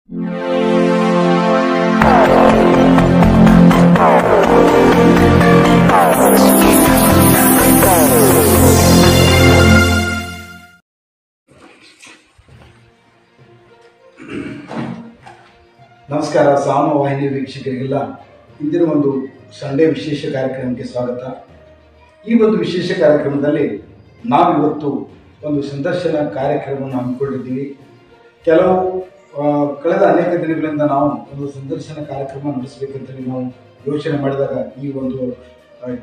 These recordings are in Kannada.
ನಮಸ್ಕಾರ ಸಾಮ ವಾಹಿನಿ ವೀಕ್ಷಕರಿಗೆಲ್ಲ ಇಂದಿನ ಒಂದು ಸಂಡೇ ವಿಶೇಷ ಕಾರ್ಯಕ್ರಮಕ್ಕೆ ಸ್ವಾಗತ. ಈ ಒಂದು ವಿಶೇಷ ಕಾರ್ಯಕ್ರಮದಲ್ಲಿ ನಾವಿವತ್ತು ಒಂದು ಸಂದರ್ಶನ ಕಾರ್ಯಕ್ರಮವನ್ನು ಹಮ್ಮಿಕೊಂಡಿದ್ದೀವಿ. ಕಳೆದ ಅನೇಕ ದಿನಗಳಿಂದ ನಾವು ಒಂದು ಸಂದರ್ಶನ ಕಾರ್ಯಕ್ರಮ ನಡೆಸಬೇಕಂತೇಳಿ ನಾವು ಯೋಚನೆ ಮಾಡಿದಾಗ ಈ ಒಂದು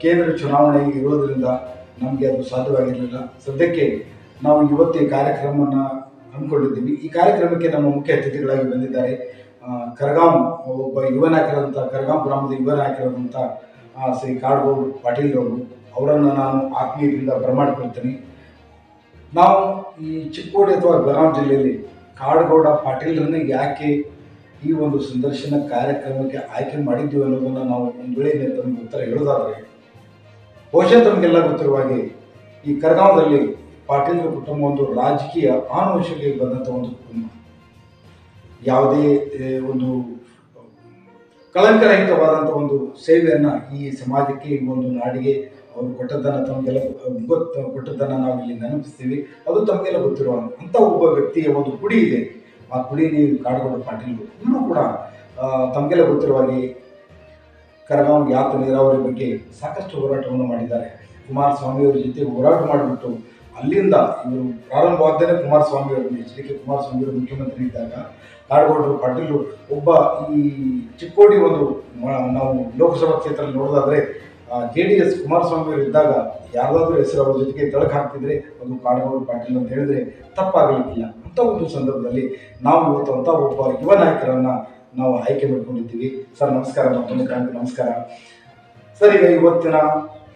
ಕೇಂದ್ರ ಚುನಾವಣೆ ಇರೋದರಿಂದ ನಮಗೆ ಅದು ಸಾಧ್ಯವಾಗಿರಲಿಲ್ಲ. ಸದ್ಯಕ್ಕೆ ನಾವು ಇವತ್ತು ಈ ಕಾರ್ಯಕ್ರಮವನ್ನು ಹಮ್ಮಿಕೊಂಡಿದ್ದೀವಿ. ಈ ಕಾರ್ಯಕ್ರಮಕ್ಕೆ ನಮ್ಮ ಮುಖ್ಯ ಅತಿಥಿಗಳಾಗಿ ಬಂದಿದ್ದಾರೆ ಕರಗಾಂವ್ ಒಬ್ಬ ಯುವ ನಾಯಕರಾದಂಥ ಕರಗಾಂವ್ ಗ್ರಾಮದ ಯುವ ನಾಯಕರಾದಂಥ ಶ್ರೀ ಕಾಡಗೌಡ ಪಾಟೀಲ್ ಅವರು. ಅವರನ್ನು ನಾನು ಆತ್ಮೀಯದಿಂದ ಬರಮಾಡಿಕೊಳ್ತೀನಿ. ನಾವು ಈ ಚಿಕ್ಕೋಡಿ ಅಥವಾ ಬೆಳಗಾವಿ ಜಿಲ್ಲೆಯಲ್ಲಿ ಕಾಡಗೌಡ ಪಾಟೀಲರನ್ನು ಯಾಕೆ ಈ ಒಂದು ಸಂದರ್ಶನ ಕಾರ್ಯಕ್ರಮಕ್ಕೆ ಆಯ್ಕೆ ಮಾಡಿದ್ದೀವಿ ಅನ್ನೋದನ್ನು ನಾವು ಒಂದು ವೇಳೆ ತಮಗೆ ಉತ್ತರ ಹೇಳೋದಾದರೆ, ಬಹುಶಃ ತಮಗೆಲ್ಲ ಗೊತ್ತಿರುವ ಹಾಗೆ ಈ ಕರಗಾಂವದಲ್ಲಿ ಪಾಟೀಲರ ಕುಟುಂಬ ಒಂದು ರಾಜಕೀಯ ಆನುವಂಶಿಕವಾಗಿ ಬಂದಂಥ ಒಂದು ಕುಟುಂಬ. ಯಾವುದೇ ಒಂದು ಕಳಂಕರಹಿತವಾದಂಥ ಒಂದು ಸೇವೆಯನ್ನು ಈ ಸಮಾಜಕ್ಕೆ, ಈ ಒಂದು ನಾಡಿಗೆ ಅವರು ಕೊಟ್ಟದ್ದನ್ನು ತಮಗೆಲ್ಲ ಕೊಟ್ಟದ್ದನ್ನು ನಾವು ಇಲ್ಲಿ ನೆನಪಿಸ್ತೀವಿ. ಅದು ತಮಗೆಲ್ಲ ಗೊತ್ತಿರುವ ಅಂಥ ಒಬ್ಬ ವ್ಯಕ್ತಿಯ ಒಂದು ಕುಡಿ ಇದೆ. ಆ ಕುಡಿ ಕಾಡಗೌಡ ಪಾಟೀಲ್ ಇವರು ಕೂಡ ತಮಗೆಲ್ಲ ಗೊತ್ತಿರುವ ಹಾಗೆ ಕರಗಾಂವ್ ಯಾತ ನೀರಾವರಿ ಬಗ್ಗೆ ಸಾಕಷ್ಟು ಹೋರಾಟವನ್ನು ಮಾಡಿದ್ದಾರೆ. ಕುಮಾರಸ್ವಾಮಿಯವರ ಜೊತೆ ಹೋರಾಟ ಮಾಡಿಬಿಟ್ಟು ಅಲ್ಲಿಂದ ಇವರು ಪ್ರಾರಂಭವಾಗ್ದೇ ಕುಮಾರಸ್ವಾಮಿಯವರು HDK ಕುಮಾರಸ್ವಾಮಿಯವರು ಮುಖ್ಯಮಂತ್ರಿ ಇದ್ದಾಗ ಕಾಡಗೌಡರು ಪಾಟೀಲ್ ಒಬ್ಬ ಈ ಚಿಕ್ಕೋಡಿ ಒಂದು ನಾವು ಲೋಕಸಭಾ ಕ್ಷೇತ್ರ ನೋಡೋದಾದರೆ JDS ಕುಮಾರಸ್ವಾಮಿಯವರು ಇದ್ದಾಗ ಯಾರ್ದಾದ್ರೂ ಹೆಸರು ಅವ್ರ ಜೊತೆಗೆ ತಳಕು ಹಾಕ್ತಿದ್ರೆ ಅದು ಕಾಡಗೌಡ ಪಾಟೀಲ್ ಅಂತ ಹೇಳಿದ್ರೆ ತಪ್ಪಾಗಲಿಕ್ಕಿಲ್ಲ. ಅಂಥ ಒಂದು ಸಂದರ್ಭದಲ್ಲಿ ನಾವು ಇವತ್ತು ಅಂಥ ಒಬ್ಬ ಯುವ ನಾಯಕರನ್ನು ನಾವು ಆಯ್ಕೆ ಮಾಡ್ಕೊಂಡಿದ್ದೀವಿ. ಸರ್ ನಮಸ್ಕಾರ. ಮತ್ತೊಂದು ನಮಸ್ಕಾರ ಸರ್. ಈಗ ಇವತ್ತಿನ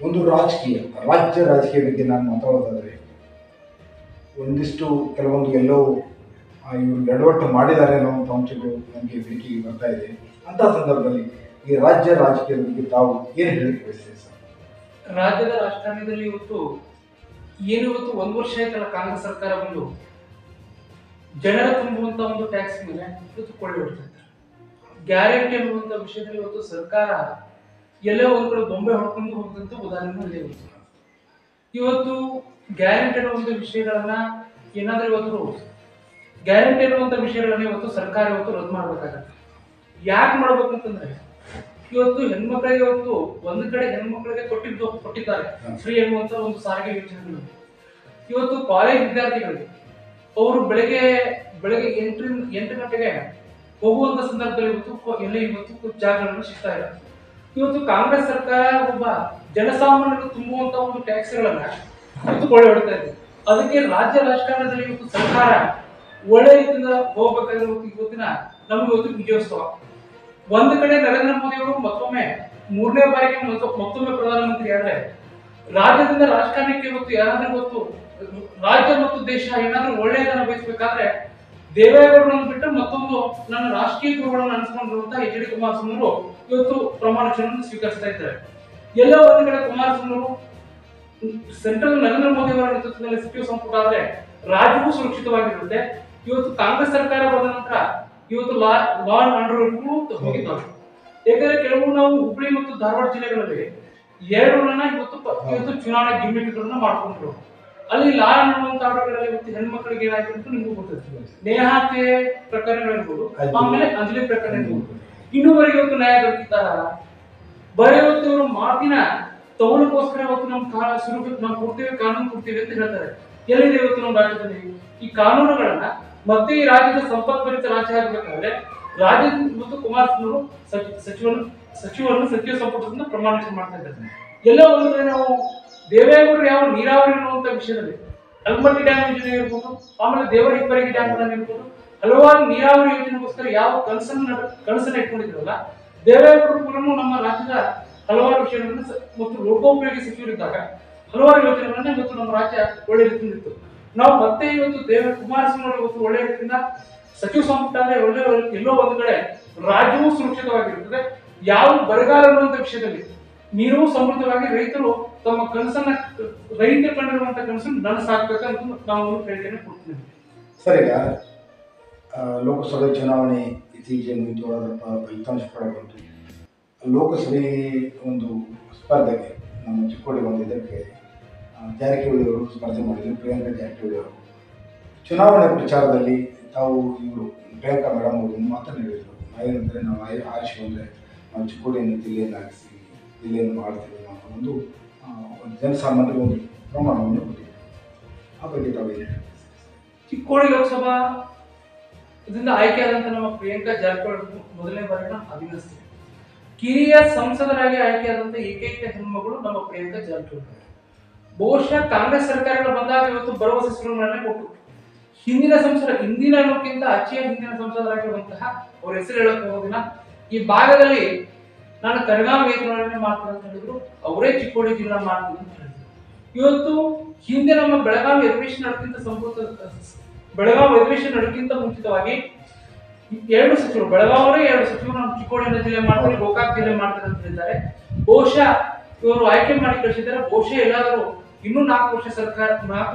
ಒಂದು ರಾಜ್ಯ ರಾಜಕೀಯ ಬಗ್ಗೆ ನಾನು ಮಾತಾಡೋದಾದರೆ ಒಂದಿಷ್ಟು ಕೆಲವೊಂದು ಎಲ್ಲೋ ಇವರು ಎಡವಟ್ಟು ಮಾಡಿದ್ದಾರೆ ಅನ್ನೋಂಥ ಅಂಶಗಳು ನಮಗೆ ಬೆಳಕಿಗೆ ಬರ್ತಾ ಇದೆ. ಅಂಥ ಸಂದರ್ಭದಲ್ಲಿ ಈ ರಾಜ್ಯ ರಾಜಕೀಯದ ಬಗ್ಗೆ ತಾವು ಏನು ಹೇಳಕ್ಕೆ ಬಯಸ್ತೀರಿ ಸರ್? ರಾಜ್ಯದ ರಾಜಕಾರಣದಲ್ಲಿ ಇವತ್ತು ಒಂದು ವರ್ಷ ಆಯ್ತಲ್ಲ ಕಾಂಗ್ರೆಸ್ ಸರ್ಕಾರ ಬಂದು ಜನರ ತುಂಬುವಂತ ಒಂದು ಟ್ಯಾಕ್ಸ್ ಮೇಲೆ ಇವತ್ತು ಕೊಳ್ಳೆ ಹೊಡ್ತಾರೆ. ಗ್ಯಾರಂಟಿ ಅನ್ನುವಂಥ ವಿಷಯದಲ್ಲಿ ಇವತ್ತು ಸರ್ಕಾರ ಎಲ್ಲೋ ಒಂದ್ ಕಡೆ ಬೊಂಬೆ ಹೊಡ್ಕೊಂಡು ಹೋದಂತ ಉದಾಹರಣೆ ಇವತ್ತು ಗ್ಯಾರಂಟಿ ಅನ್ನುವಂಥ ವಿಷಯಗಳನ್ನ ಗ್ಯಾರಂಟಿ ಅನ್ನುವಂಥ ವಿಷಯಗಳನ್ನ ಇವತ್ತು ಸರ್ಕಾರ ಇವತ್ತು ರದ್ದು ಮಾಡ್ಬೇಕಾಗತ್ತೆ. ಯಾಕೆ ಮಾಡ್ಬೇಕಂತಂದ್ರೆ ಇವತ್ತು ಹೆಣ್ಮಕ್ಳಿಗೆ ಇವತ್ತು ಒಂದು ಕಡೆ ಹೆಣ್ಮಕ್ಳಿಗೆ ಕೊಟ್ಟಿದ್ದಾರೆ ಫ್ರೀ ಅನ್ನುವಂಥ ಒಂದು ಸಾರಿಗೆ ಯೋಜನೆಗಳು. ಇವತ್ತು ಕಾಲೇಜ್ ವಿದ್ಯಾರ್ಥಿಗಳಿಗೆ ಅವರು ಬೆಳಗ್ಗೆ 8 ಗಂಟೆಗೆ ಹೋಗುವಂತ ಸಂದರ್ಭದಲ್ಲಿ ಇವತ್ತು ಜಾಗಗಳನ್ನು ಸಿಗ್ತಾ ಇಲ್ಲ. ಇವತ್ತು ಕಾಂಗ್ರೆಸ್ ಸರ್ಕಾರ ಒಬ್ಬ ಜನಸಾಮಾನ್ಯರು ತುಂಬುವಂತ ಒಂದು ಟ್ಯಾಕ್ಸ್ಗಳನ್ನ ಇವತ್ತು ಕೊಳ್ಳೆ ಹೊಡ್ತಾ ಇದೆ. ಅದಕ್ಕೆ ರಾಜ್ಯ ರಾಜಕಾರಣದಲ್ಲಿ ಇವತ್ತು ಸರ್ಕಾರ ಒಳ್ಳೆ ರೀತಿಯಿಂದ ಹೋಗ್ಬೇಕಾದ್ರೆ ಇವತ್ತಿನ ನಮ್ಗೆ ಇವತ್ತು ವಿಜಯೋತ್ಸವ. ಒಂದು ಕಡೆ ನರೇಂದ್ರ ಮೋದಿ ಅವರು ಮತ್ತೊಮ್ಮೆ 3ನೇ ಬಾರಿಗೆ ಮತ್ತೊಮ್ಮೆ ಪ್ರಧಾನಮಂತ್ರಿ ಆದ್ರೆ ರಾಜ್ಯದಿಂದ ರಾಜಕಾರಣಕ್ಕೆ ಇವತ್ತು ಯಾರಾದ್ರೂ ಇವತ್ತು ರಾಜ್ಯ ಮತ್ತು ದೇಶ ಏನಾದ್ರೂ ಒಳ್ಳೆಯದನ್ನ ಬಯಸಬೇಕಾದ್ರೆ ದೇವೇಗೌಡರನ್ನು ಬಿಟ್ಟು ಮತ್ತೊಂದು ನನ್ನ ರಾಷ್ಟ್ರೀಯ ಗುರುಗಳನ್ನು ಅನಿಸ್ಕೊಂಡಿರುವಂತಹ HD ಕುಮಾರಸ್ವಾಮಿ ಅವರು ಇವತ್ತು ಪ್ರಮಾಣ ವಚನವನ್ನು ಸ್ವೀಕರಿಸ್ತಾ ಇದ್ದಾರೆ. ಎಲ್ಲ ಒಂದು ಕಡೆ ಕುಮಾರಸ್ವಾಮಿ ಅವರು ಸೆಂಟ್ರಲ್ ನರೇಂದ್ರ ಮೋದಿ ಅವರ ನೇತೃತ್ವದಲ್ಲಿ ಸಚಿವ ಸಂಪುಟ ಆದ್ರೆ ರಾಜ್ಯವೂ ಸುರಕ್ಷಿತವಾಗಿರುತ್ತೆ. ಇವತ್ತು ಕಾಂಗ್ರೆಸ್ ಸರ್ಕಾರ ಬಂದ ನಂತರ ಇವತ್ತು ಲಾ ಅಂಡ್ ಆರ್ಡರ್ ಹೋಗಿದ್ದಾವೆ. ಯಾಕಂದ್ರೆ ಕೆಲವು ನಾವು ಹುಬ್ಬಳ್ಳಿ ಮತ್ತು ಧಾರವಾಡ ಜಿಲ್ಲೆಗಳಲ್ಲಿ ಎರಡನ್ನ ಇವತ್ತು ಚುನಾವಣಾ ಗಿಮಿಕ್ಗಳನ್ನ ಮಾಡ್ಕೊಂಡಿರೋ ಅಲ್ಲಿ ಲಾ ಅನ್ನುವಂತ ಆರ್ಡರ್ಗಳಲ್ಲಿ ಇವತ್ತು ಹೆಣ್ಮಕ್ಳಿಗೆ ಏನಾಯ್ತು ಅಂತ ನಿಮಗೂ ಗೊತ್ತಿರ್ತದೆ. ನೇಹಾತೆ ಪ್ರಕರಣಗಳಿರ್ಬೋದು, ಆಮೇಲೆ ಅಂಜಲಿ ಪ್ರಕರಣ ಇರ್ಬೋದು. ಇನ್ನೂವರೆಗೆ ಇವತ್ತು ನ್ಯಾಯ ದೊರಕಿದ್ದಾರ ಬರೀ ಇವತ್ತು ಇವರು ಮಾತಿನ ತವಲಕ್ಕೋಸ್ಕರ ಇವತ್ತು ನಾವು ಕೊಡ್ತೀವಿ, ಕಾನೂನು ಕೊಡ್ತೀವಿ ಅಂತ ಹೇಳ್ತಾರೆ. ಎಲ್ಲಿದೆ ಇವತ್ತು ನಮ್ಮ ರಾಜ್ಯದಲ್ಲಿ ಈ ಕಾನೂನುಗಳನ್ನ? ಮತ್ತೆ ಈ ರಾಜ್ಯದ ಸಂಪತ್ಭರಿತ ರಾಜ್ಯ ಆಗಬೇಕಾದ್ರೆ ರಾಜ್ಯದ ಇವತ್ತು ಕುಮಾರಸ್ವಾಮಿ ಅವರು ಸಚಿವ ಸಂಪುಟದಿಂದ ಪ್ರಮಾಣ ವಚನ ಮಾಡ್ತಾ ಇದ್ದಾರೆ. ಎಲ್ಲ ಒಂದು ಕಡೆ ನಾವು ದೇವೇಗೌಡರು ಯಾವ ನೀರಾವರಿ ಅನ್ನುವಂತ ವಿಷಯದಲ್ಲಿ ಅಲ್ಮಟ್ಟಿ ಡ್ಯಾಮ್ ಯೋಜನೆ ಇರ್ಬೋದು, ಆಮೇಲೆ ದೇವರ ಹಿಪ್ಪರಗಿ ಡ್ಯಾಮ್ ಇರ್ಬೋದು, ಹಲವಾರು ನೀರಾವರಿ ಯೋಜನೆಗೋಸ್ಕರ ಯಾವ ಕನಸನ್ನ ಇಟ್ಕೊಂಡಿದ್ರಲ್ಲ ದೇವೇಗೌಡರು ಕೂಡ ನಮ್ಮ ರಾಜ್ಯದ ಹಲವಾರು ವಿಷಯಗಳನ್ನು ಮತ್ತು ಲೋಕೋಪಯೋಗಿ ಸಚಿವರಿದ್ದಾಗ ಹಲವಾರು ಯೋಜನೆಗಳನ್ನ ಇವತ್ತು ನಮ್ಮ ರಾಜ್ಯ ಒಳ್ಳೆ ರೀತಿಯಿಂದ ಇತ್ತು. ನಾವು ಮತ್ತೆ ಇವತ್ತು ಕುಮಾರಸ್ವಾಮಿ ಇವತ್ತು ಒಳ್ಳೆ ರೀತಿಯಿಂದ ಸಚಿವ ಸಂಪುಟ ಅಂದ್ರೆ ಒಳ್ಳೆ ಎಲ್ಲೋ ಒಂದು ಕಡೆ ರಾಜ್ಯವೂ ಸುರಕ್ಷಿತವಾಗಿರುತ್ತದೆ. ಯಾವ ಬರಗಾಲ ಅನ್ನುವಂಥ ವಿಷಯದಲ್ಲಿ ನೀರು ಸಮೃದ್ಧವಾಗಿ ರೈತರು ತಮ್ಮ ಕನಸನ್ನ ರೈತರು ಕಂಡಿರುವಂತ ಕನಸನ್ನು ನನಸಾಗಬೇಕಂತ ನಾವು ಹೇಳಿಕೆಯನ್ನು ಕೊಡ್ತೀವಿ. ಸರ್, ಈಗ ಲೋಕಸಭೆ ಚುನಾವಣೆ ಇತ್ತೀಚೆಗೆ ಮುಗಿದು ಅದರ ಫಲಿತಾಂಶ ಕೂಡ ಬಂತು. ಲೋಕಸಭೆ ಒಂದು ಸ್ಪರ್ಧೆಗೆ ನಮ್ಮ ಚಿಕ್ಕೋಡಿ ಒಂದು ಇದಕ್ಕೆ ಜಾರಕಿಹೊಳಿ ಅವರು ಸ್ಪರ್ಧೆ ಮಾಡಿದರು. ಪ್ರಿಯಾಂಕಾ ಜಾರಕಿಹೊಳಿ ಅವರು ಚುನಾವಣೆ ಪ್ರಚಾರದಲ್ಲಿ ತಾವು ಇವರು ಪ್ರಿಯಾಂಕಾ ಮೇಡಮ್ ಅವರು ಮಾತನ್ನು ಹೇಳಿದರು. ನಾವೇನಂದರೆ ನಾವು ಆರಿಸಿ ಬಂದರೆ ನಾವು ಚಿಕ್ಕೋಡಿಯನ್ನು ಜಿಲ್ಲೆಯನ್ನು ಮಾಡ್ತೀವಿ ಅನ್ನೋ ಒಂದು ಜನಸಾಮಾನ್ಯರಿಗೆ ಒಂದು ಪ್ರಮಾಣವನ್ನು ಕೊಟ್ಟಿದೆ. ಆ ಬಗ್ಗೆ ತಾವೇನು ಹೇಳ್ತೀವಿ? ಚಿಕ್ಕೋಡಿ ಲೋಕಸಭಾ ಇದರಿಂದ ಆಯ್ಕೆಯಾದಂಥ ನಮ್ಮ ಪ್ರಿಯಾಂಕಾ ಜಾರಕಿಹೊಳಿ ಮೊದಲನೇ ಬಾರಿ ನಾವು ಅಭಿನಯಿಸ್ತೀವಿ. ಕಿರಿಯ ಸಂಸದರಾಗಿ ಆಯ್ಕೆಯಾದಂಥ ಏಕೈಕ ಹೆಣ್ಮಗಳು ನಮ್ಮ ಪ್ರಿಯಾಂಕಾ ಜಾರಕಿಹೊಳಿ. ಬಹುಶಃ ಕಾಂಗ್ರೆಸ್ ಸರ್ಕಾರಗಳು ಬಂದಾಗ ಇವತ್ತು ಭರವಸೆ ಸುರುಗಳನ್ನೇ ಕೊಟ್ಟು ಹಿಂದಿನ ಅನ್ನೋಕ್ಕಿಂತ ಅಚ್ಚೆಯ ಹಿಂದಿನ ಸಂಸದರಾಗಿರುವಂತಹ ಅವ್ರ ಹೆಸರು ಹೇಳಕ್ ಹೋಗೋದಿಲ್ಲ. ಈ ಭಾಗದಲ್ಲಿ ನಾನು ಕರಗಾಂ ವೇತನವನ್ನೇ ಮಾಡ್ತೀನಿ ಅಂತ ಹೇಳಿದ್ರು. ಅವರೇ ಚಿಕ್ಕೋಡಿ ಜಿಲ್ಲಾ ಮಾಡ್ತೀನಿ ಅಂತ ಹೇಳಿದ್ರು. ಇವತ್ತು ಹಿಂದೆ ನಮ್ಮ ಬೆಳಗಾವಿ ಅಧಿವೇಶನ ನಡೆಕ್ಕಿಂತ ಮುಂಚಿತವಾಗಿ ಎರಡು ಸಚಿವರು ಬೆಳಗಾವಿ ಎರಡು ಸಚಿವರು ನಮ್ಮ ಚಿಕ್ಕೋಡಿ ಜಿಲ್ಲೆ ಮಾಡ್ತಾರೆ, ಗೋಕಾಕ್ ಜಿಲ್ಲೆ ಮಾಡ್ತಾರೆ ಅಂತ ಹೇಳಿದ್ದಾರೆ. ಬಹುಶಃ ಇವರು ಆಯ್ಕೆ ಮಾಡಿ ಕಳಿಸಿದ್ದಾರೆ. ಬಹುಶಃ ಎಲ್ಲಾದರೂ ಇನ್ನೂ 4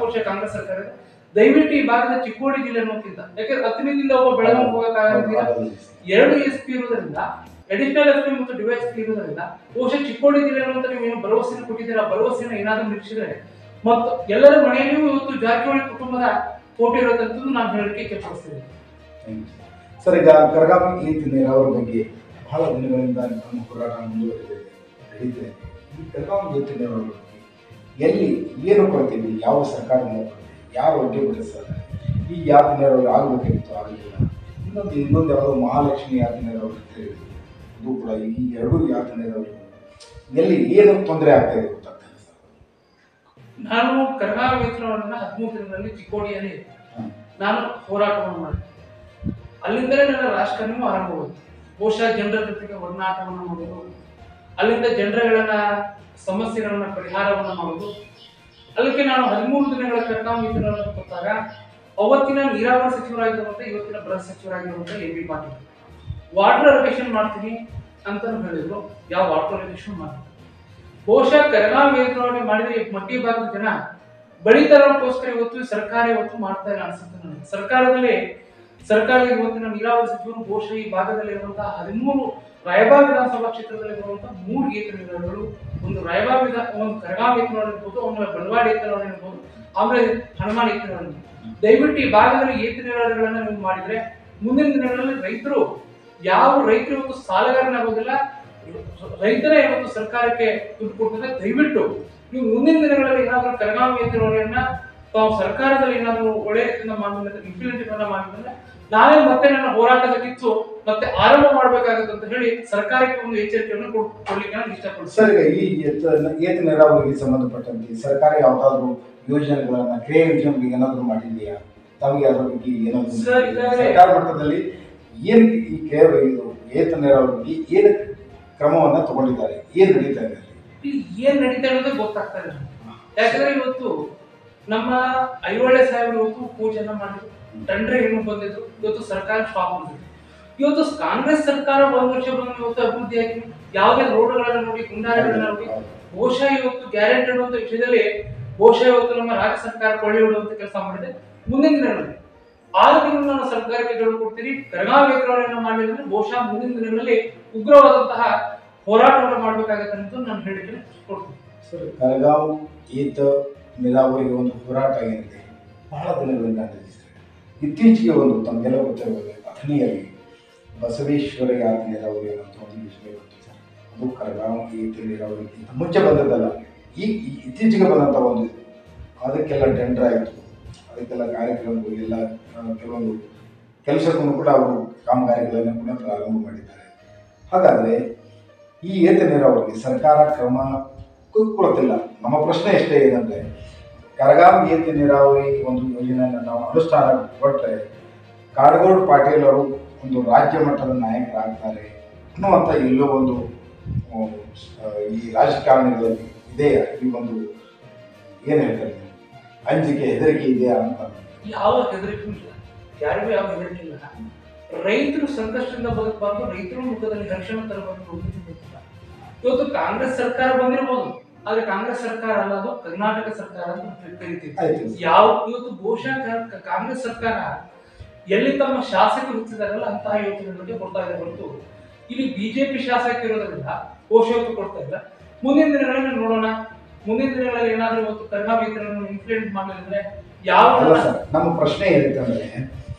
ವರ್ಷ ಕಾಂಗ್ರೆಸ್ ಸರ್ಕಾರ ಇದೆ. ದಯವಿಟ್ಟು ಈ ಭಾಗದ ಚಿಕ್ಕೋಡಿ ಜಿಲ್ಲೆ ಅನ್ನೋಕ್ಕಿಂತ, ಯಾಕಂದ್ರೆ ಹತ್ತಿರದಿಂದ ಒಬ್ಬ ಬೆಳಗಾವಿ ಹೋಗಕ್ಕಾಗೋದಿಲ್ಲ. 2 SP ಇರೋದ್ರಿಂದ, ಅಡಿಷನಲ್ SP ಮತ್ತು ಡಿವೈಎಸ್ಪಿ ಇರೋದ್ರಿಂದ ಬಹುಶಃ ಚಿಕ್ಕೋಡಿ ಜಿಲ್ಲೆ ಅನ್ನುವಂತ ನೀವು ಏನು ಭರವಸೆಯನ್ನು ಕೊಟ್ಟಿದ್ದೀರಾ, ಭರವಸೆಯನ್ನು ಏನಾದರೂ ನಿರೀಕ್ಷಿಸಿದ್ರೆ ಮತ್ತು ಎಲ್ಲರ ಮನೆಯಲ್ಲಿಯೂ ಇವತ್ತು ಜಾರಕಿಹೊಳಿ ಕುಟುಂಬದ ಫೋಟೋ ಇರೋದಂತೂ ನಾನು ಹೇಳಲಿಕ್ಕೆ ಇಷ್ಟಪಡ್ತೇನೆ. ಸರ್, ಈಗ ಕರಗಾವಿ ನೀರಾವರಿ ಬಗ್ಗೆ ಬಹಳ ದಿನಗಳಿಂದ ನಮ್ಮ ಹೋರಾಟ ನಡೀತಿದೆ. ಈ ಕರಗಾವಿ ನೀರಾವರಿ ಬಗ್ಗೆ ಎಲ್ಲಿ ಏನು ಕೊಡ್ತೀವಿ, ಯಾವ ಸರ್ಕಾರ ಕೊಡ್ತೀವಿ, ಯಾರು ಅಡ್ಡಿ ಬಡಿಸ್ತಾರೆ, ಈ ಯಾತ್ರೆ ನೀರಾವರಿ ಆಗಬೇಕಿತ್ತು, ಆಗಲಿಲ್ಲ. ಇನ್ನೊಂದು ಯಾವುದೋ ಮಹಾಲಕ್ಷ್ಮಿ ಯಾತ್ರೆ ನೀರಾವರಿ ಅಂತ ಹೇಳಿದ್ರು, ಅದು ಕೂಡ ಈ 2 ಯಾತ್ರೆ ನೀರಾವರಿ ಎಲ್ಲಿ ಏನು ತೊಂದರೆ ಆಗ್ತಾ ಇದೆ ಗೊತ್ತಾಗ್ತದೆ ಸರ್. ನಾನು ಕರಗಾವಿ ವೇತನವನ್ನ 13 ದಿನಗಳಲ್ಲಿ ಚಿಕ್ಕೋಡಿಯಲ್ಲಿ ನಾನು ಹೋರಾಟವನ್ನು ಮಾಡಿದೆ. ಅಲ್ಲಿಂದಲೇ ನನ್ನ ರಾಜಕಾರಣವೂ ಆರಂಭವಾಯಿತು. ಬಹುಶಃ ಜನರ ಜೊತೆಗೆ ಒಡನಾಟವನ್ನು ಮಾಡೋದು, ಅಲ್ಲಿಂದ ಜನರುಗಳನ್ನ ಸಮಸ್ಯೆಗಳನ್ನ ಪರಿಹಾರವನ್ನು ಮಾಡೋದು. ಅದಕ್ಕೆ ನಾನು 13 ದಿನಗಳ ಕರಗಾವಿ ವೇತನವನ್ನು ಕೊಟ್ಟಾಗ ಅವತ್ತಿನ ನೀರಾವರಿ ಸಚಿವರಾಗಿರುವಂತ ಇವತ್ತಿನ ಬೃಹತ್ ಸಚಿವರಾಗಿರುವಂತ MB ಪಾಟೀಲ್ ವಾಟರ್ ಅಲೋಕೇಶನ್ ಮಾಡ್ತೀನಿ ಅಂತ ಹೇಳಿದ್ರು. ಯಾವ ವಾಟರ್ ಅಲೋಕೇಶನ್ ಮಾಡ್ತೀನಿ. ಬಹುಶಃ ಕರಗಾವಿ ವೇತನವನ್ನೇ ಮಾಡಿದ್ರೆ ಮಟ್ಟಿ ಭಾಗದ ಜನ ಬಳಿತರಕ್ಕೋಸ್ಕರ ಇವತ್ತು ಸರ್ಕಾರ ಇವತ್ತು ಮಾಡ್ತಾ ಇಲ್ಲ ಅನ್ಸುತ್ತೆ ನನಗೆ. ಸರ್ಕಾರದ ಇವತ್ತಿನ ನೀರಾವರಿ ಸಚಿವರು ಬಹುಶಃ ಈ ಭಾಗದಲ್ಲಿ ಇರುವಂತಹ 13 ರಾಯಬಾಗ್ ವಿಧಾನಸಭಾ ಕ್ಷೇತ್ರದಲ್ಲಿ ಬರುವಂತಹ 3 ಏತ ನೀರಾವರಿಗಳು, ಒಂದು ಒಂದು ಕರಗಾವಿ ಏತ ಇರ್ಬೋದು, ಆಮೇಲೆ ಬೆಳವಾಡಿ ಏತ ಇರ್ಬೋದು, ಆಮೇಲೆ ಹನುಮಾನ್ ಏತ ನೀರಾವರಿ. ದಯವಿಟ್ಟು ಈ ಭಾಗದಲ್ಲಿ ಏತ ನೀರಾವರಿಗಳನ್ನ ನೀವು ಮಾಡಿದ್ರೆ ಮುಂದಿನ ದಿನಗಳಲ್ಲಿ ಯಾವ ರೈತರು ಇವತ್ತು ಸಾಲಗಾರನಾಗೋದಿಲ್ಲ, ರೈತರೇ ಇವತ್ತು ಸರ್ಕಾರಕ್ಕೆ ದುಡ್ಡು ಕೊಡ್ತಾರೆ. ದಯವಿಟ್ಟು ನೀವು ಮುಂದಿನ ದಿನಗಳಲ್ಲಿ ಏನಾದರೂ ಕರಗಾವಿ ಏತ ನೀರಾವರಿಯನ್ನ ತಾವು ಸರ್ಕಾರದಲ್ಲಿ ಏನಾದರೂ ಒಳ್ಳೆ ರೀತಿಯಿಂದ ಮಾಡಿದ್ರೆ ಇಂಪ್ಲಿಮೆಂಟೇಷನ್ ಮಾಡಿದ್ರೆ ನಾನೇ ಮತ್ತೆ ನನ್ನ ಹೋರಾಟದ ಕಿತ್ತು ಮತ್ತೆ ಆರಂಭ ಮಾಡಬೇಕಾಗುತ್ತೆ ಅಂತ ಹೇಳಿ ಸರ್ಕಾರಕ್ಕೆ ಒಂದು ಎಚ್ಚರಿಕೆಯನ್ನು ಕೊಡ್ಲಿಕ್ಕೆ ನಾನು ಇಷ್ಟಪಡ್ತೀನಿ. ಸರ್, ಈಗ ಈ ಏತ ನೀರಾವರಿಗೆ ಸಂಬಂಧಪಟ್ಟಂತೆ ಸರ್ಕಾರ ಯಾವ್ದಾದ್ರು ಯೋಜನೆಗಳನ್ನ ಕ್ರಿಯಾ ಯೋಜನೆಗಳಿಗೆ ಏನಾದ್ರು ಮಾಡಿದೆಯಾ? ತಮಗೆ ಅದ್ರ ಬಗ್ಗೆ ಏನಾದ್ರು ಸರ್ಕಾರ ಮಟ್ಟದಲ್ಲಿ ಏನು ಈ ಏತ ನೀರಾವರಿಗೆ ಏನು ಕ್ರಮವನ್ನ ತಗೊಂಡಿದ್ದಾರೆ, ಏನ್ ನಡೀತಾ ಇದೆ, ಏನ್ ನಡೀತಾ ಇರೋದೇ ಗೊತ್ತಾಗ್ತಾ ಇದೆ. ಯಾಕಂದ್ರೆ ಇವತ್ತು ನಮ್ಮ ಐಹೊಳೆ ಸಾಹೇಬರು ಇವತ್ತು ಪೂಜೆನ ಮಾಡಿದ್ರು, ಟೆಂಡರ್ ಏನು ಬಂದಿದ್ರು, ಇವತ್ತು ಸರ್ಕಾರ ಸ್ಟಾಪ್ ಮಾಡಿದ್ರು. ಇವತ್ತು ಕಾಂಗ್ರೆಸ್ ಸರ್ಕಾರ 1 ವರ್ಷ ಬಂದು ಇವತ್ತು ಅಭಿವೃದ್ಧಿ ಆಗಿ ಯಾವುದೇ ರೋಡ್ಗಳನ್ನ ನೋಡಿ, ಗುಂಡಾರಗಳನ್ನ ನೋಡಿ, ಬಹುಶಃ ಇವತ್ತು ಗ್ಯಾರಂಟಿ ಅನ್ನುವಂಥ ವಿಷಯದಲ್ಲಿ ಬಹುಶಃ ಇವತ್ತು ನಮ್ಮ ರಾಜ್ಯ ಸರ್ಕಾರ ಕೊಳ್ಳಿ ಹೊಡುವಂತ ಕೆಲಸ ಮಾಡಿದೆ. ಮುಂದಿನ ದಿನಗಳಲ್ಲಿ 6 ತಿಂಗಳು ನಾನು ಸರ್ಕಾರಕ್ಕೆ ದುಡ್ಡು ಕೊಡ್ತೀನಿ. ಕರಗಾವಿ ವೇತನವನ್ನು ಮಾಡಲಿಲ್ಲ ಬಹುಶಃ ಮುಂದಿನ ದಿನಗಳಲ್ಲಿ ಉಗ್ರವಾದಂತಹ ಹೋರಾಟವನ್ನು ಮಾಡಬೇಕಾಗತ್ತೆ ಅಂತ ನಾನು ಹೇಳಿಕೆ ಕೊಡ್ತೀನಿ. ಸರ್, ಕರಗಾವಿ ಏತ ನೀರಾವರಿಗೆ ಒಂದು ಹೋರಾಟ ಏನಿದೆ ಬಹಳ ದಿನಗಳಿಂದ ನಡೆದಿದೆ. ಇತ್ತೀಚೆಗೆ ಒಂದು ತಮಗೆಲ್ಲ ಗೊತ್ತಿರಬೇಕು, ಅಥಣಿಯಲ್ಲಿ ಬಸವೇಶ್ವರ ಯಾತ್ರೆ ನೀರಾವರಿ ಅನ್ನೋ ಒಂದು ಯೋಜನೆ ಬಂತು ಸರ್. ಅದು ಕರಗಾವಿ ಏತ ನೀರಾವರಿಗಿಂತ ಮುಂಚೆ ಬಂದದ್ದಲ್ಲ, ಇತ್ತೀಚೆಗೆ ಬಂದಂಥ ಒಂದು ಅದಕ್ಕೆಲ್ಲ ಟೆಂಡರ್ ಆಯಿತು, ಅದಕ್ಕೆಲ್ಲ ಕಾರ್ಯಕ್ರಮಗಳು ಎಲ್ಲ ಕೆಲವೊಂದು ಕೆಲಸಗಳನ್ನು ಕೂಡ ಅವರು ಕಾಮಗಾರಿಗಳನ್ನು ಕೂಡ ಪ್ರಾರಂಭ ಮಾಡಿದ್ದಾರೆ. ಹಾಗಾದರೆ ಈ ಏತ ನೀರಾವರಿಗೆ ಸರ್ಕಾರ ಕ್ರಮ ಕೊಡ್ತಿಲ್ಲ. ನಮ್ಮ ಪ್ರಶ್ನೆ ಎಷ್ಟೇ ಏನಂದರೆ, ಕರಗಾವಿ ಏತ ನೀರಾವರಿ ಒಂದು ಯೋಜನೆಯನ್ನು ನಾವು ಅನುಷ್ಠಾನ ಕೊಟ್ಟರೆ ಕಾಡಗೌಡ ಪಾಟೀಲ್ ಅವರು ಒಂದು ರಾಜ್ಯ ಮಟ್ಟದ ನಾಯಕರಾಗ್ತಾರೆ ಅನ್ನುವಂಥ ಎಲ್ಲೋ ಒಂದು ಈ ರಾಜಕಾರಣಿಗಳಲ್ಲಿ ಇದೆಯಾ? ಈ ಒಂದು ಏನು ಹೇಳ್ತಾರೆ, ಅಂಜಿಕೆ ಹೆದರಿಕೆ ಇದೆಯಾ ಅಂತ? ಯಾವ ಹೆದರಿಕೆ ಇಲ್ಲ, ಯಾರಿಗೂ ಯಾವ ಹೆದರಿಕೆ ಇಲ್ಲ. ರೈತರು ಸಂಕಷ್ಟದಿಂದ ಬದುಕಬಾರ್ದು, ರೈತರ ಮುಖದಲ್ಲಿ ಘರ್ಷಣೆ ತರಬಾರ್ದು. ಇವತ್ತು ಕಾಂಗ್ರೆಸ್ ಸರ್ಕಾರ ಬಂದಿರಬಹುದು, ಆದ್ರೆ ಕಾಂಗ್ರೆಸ್ ಸರ್ಕಾರ ಅಲ್ಲ, ಅದು ಕರ್ನಾಟಕ ಸರ್ಕಾರ ಅಂತ ಕರಿತೀವಿ. ಇವತ್ತು ಬಹುಶಃ ಕಾಂಗ್ರೆಸ್ ಸರ್ಕಾರ ಎಲ್ಲಿ ತಮ್ಮ ಶಾಸಕರು ಇರ್ತಿದಾರಲ್ಲ ಅಂತಹ ಯೋಜನೆಗಳಿಗೆ ಕೊಡ್ತಾ ಇದೆ ಹೊರತು ಇಲ್ಲಿ ಬಿಜೆಪಿ ಶಾಸಕ ಇರೋದ್ರಿಂದ ಕೋಶ ಇವತ್ತು ಕೊಡ್ತಾ ಇಲ್ಲ. ಮುಂದಿನ ದಿನಗಳಲ್ಲಿ ನೋಡೋಣ. ಮುಂದಿನ ದಿನಗಳಲ್ಲಿ ಏನಾದ್ರೂ ಇವತ್ತು ಕರ್ನಾಟಕವನ್ನು ಇನ್ಫ್ಲೂಯೆನ್ಸ್ ಮಾಡಲಿದ್ರೆ ಯಾವ ನಮ್ಮ ಪ್ರಶ್ನೆ ಏನಂತಂದ್ರೆ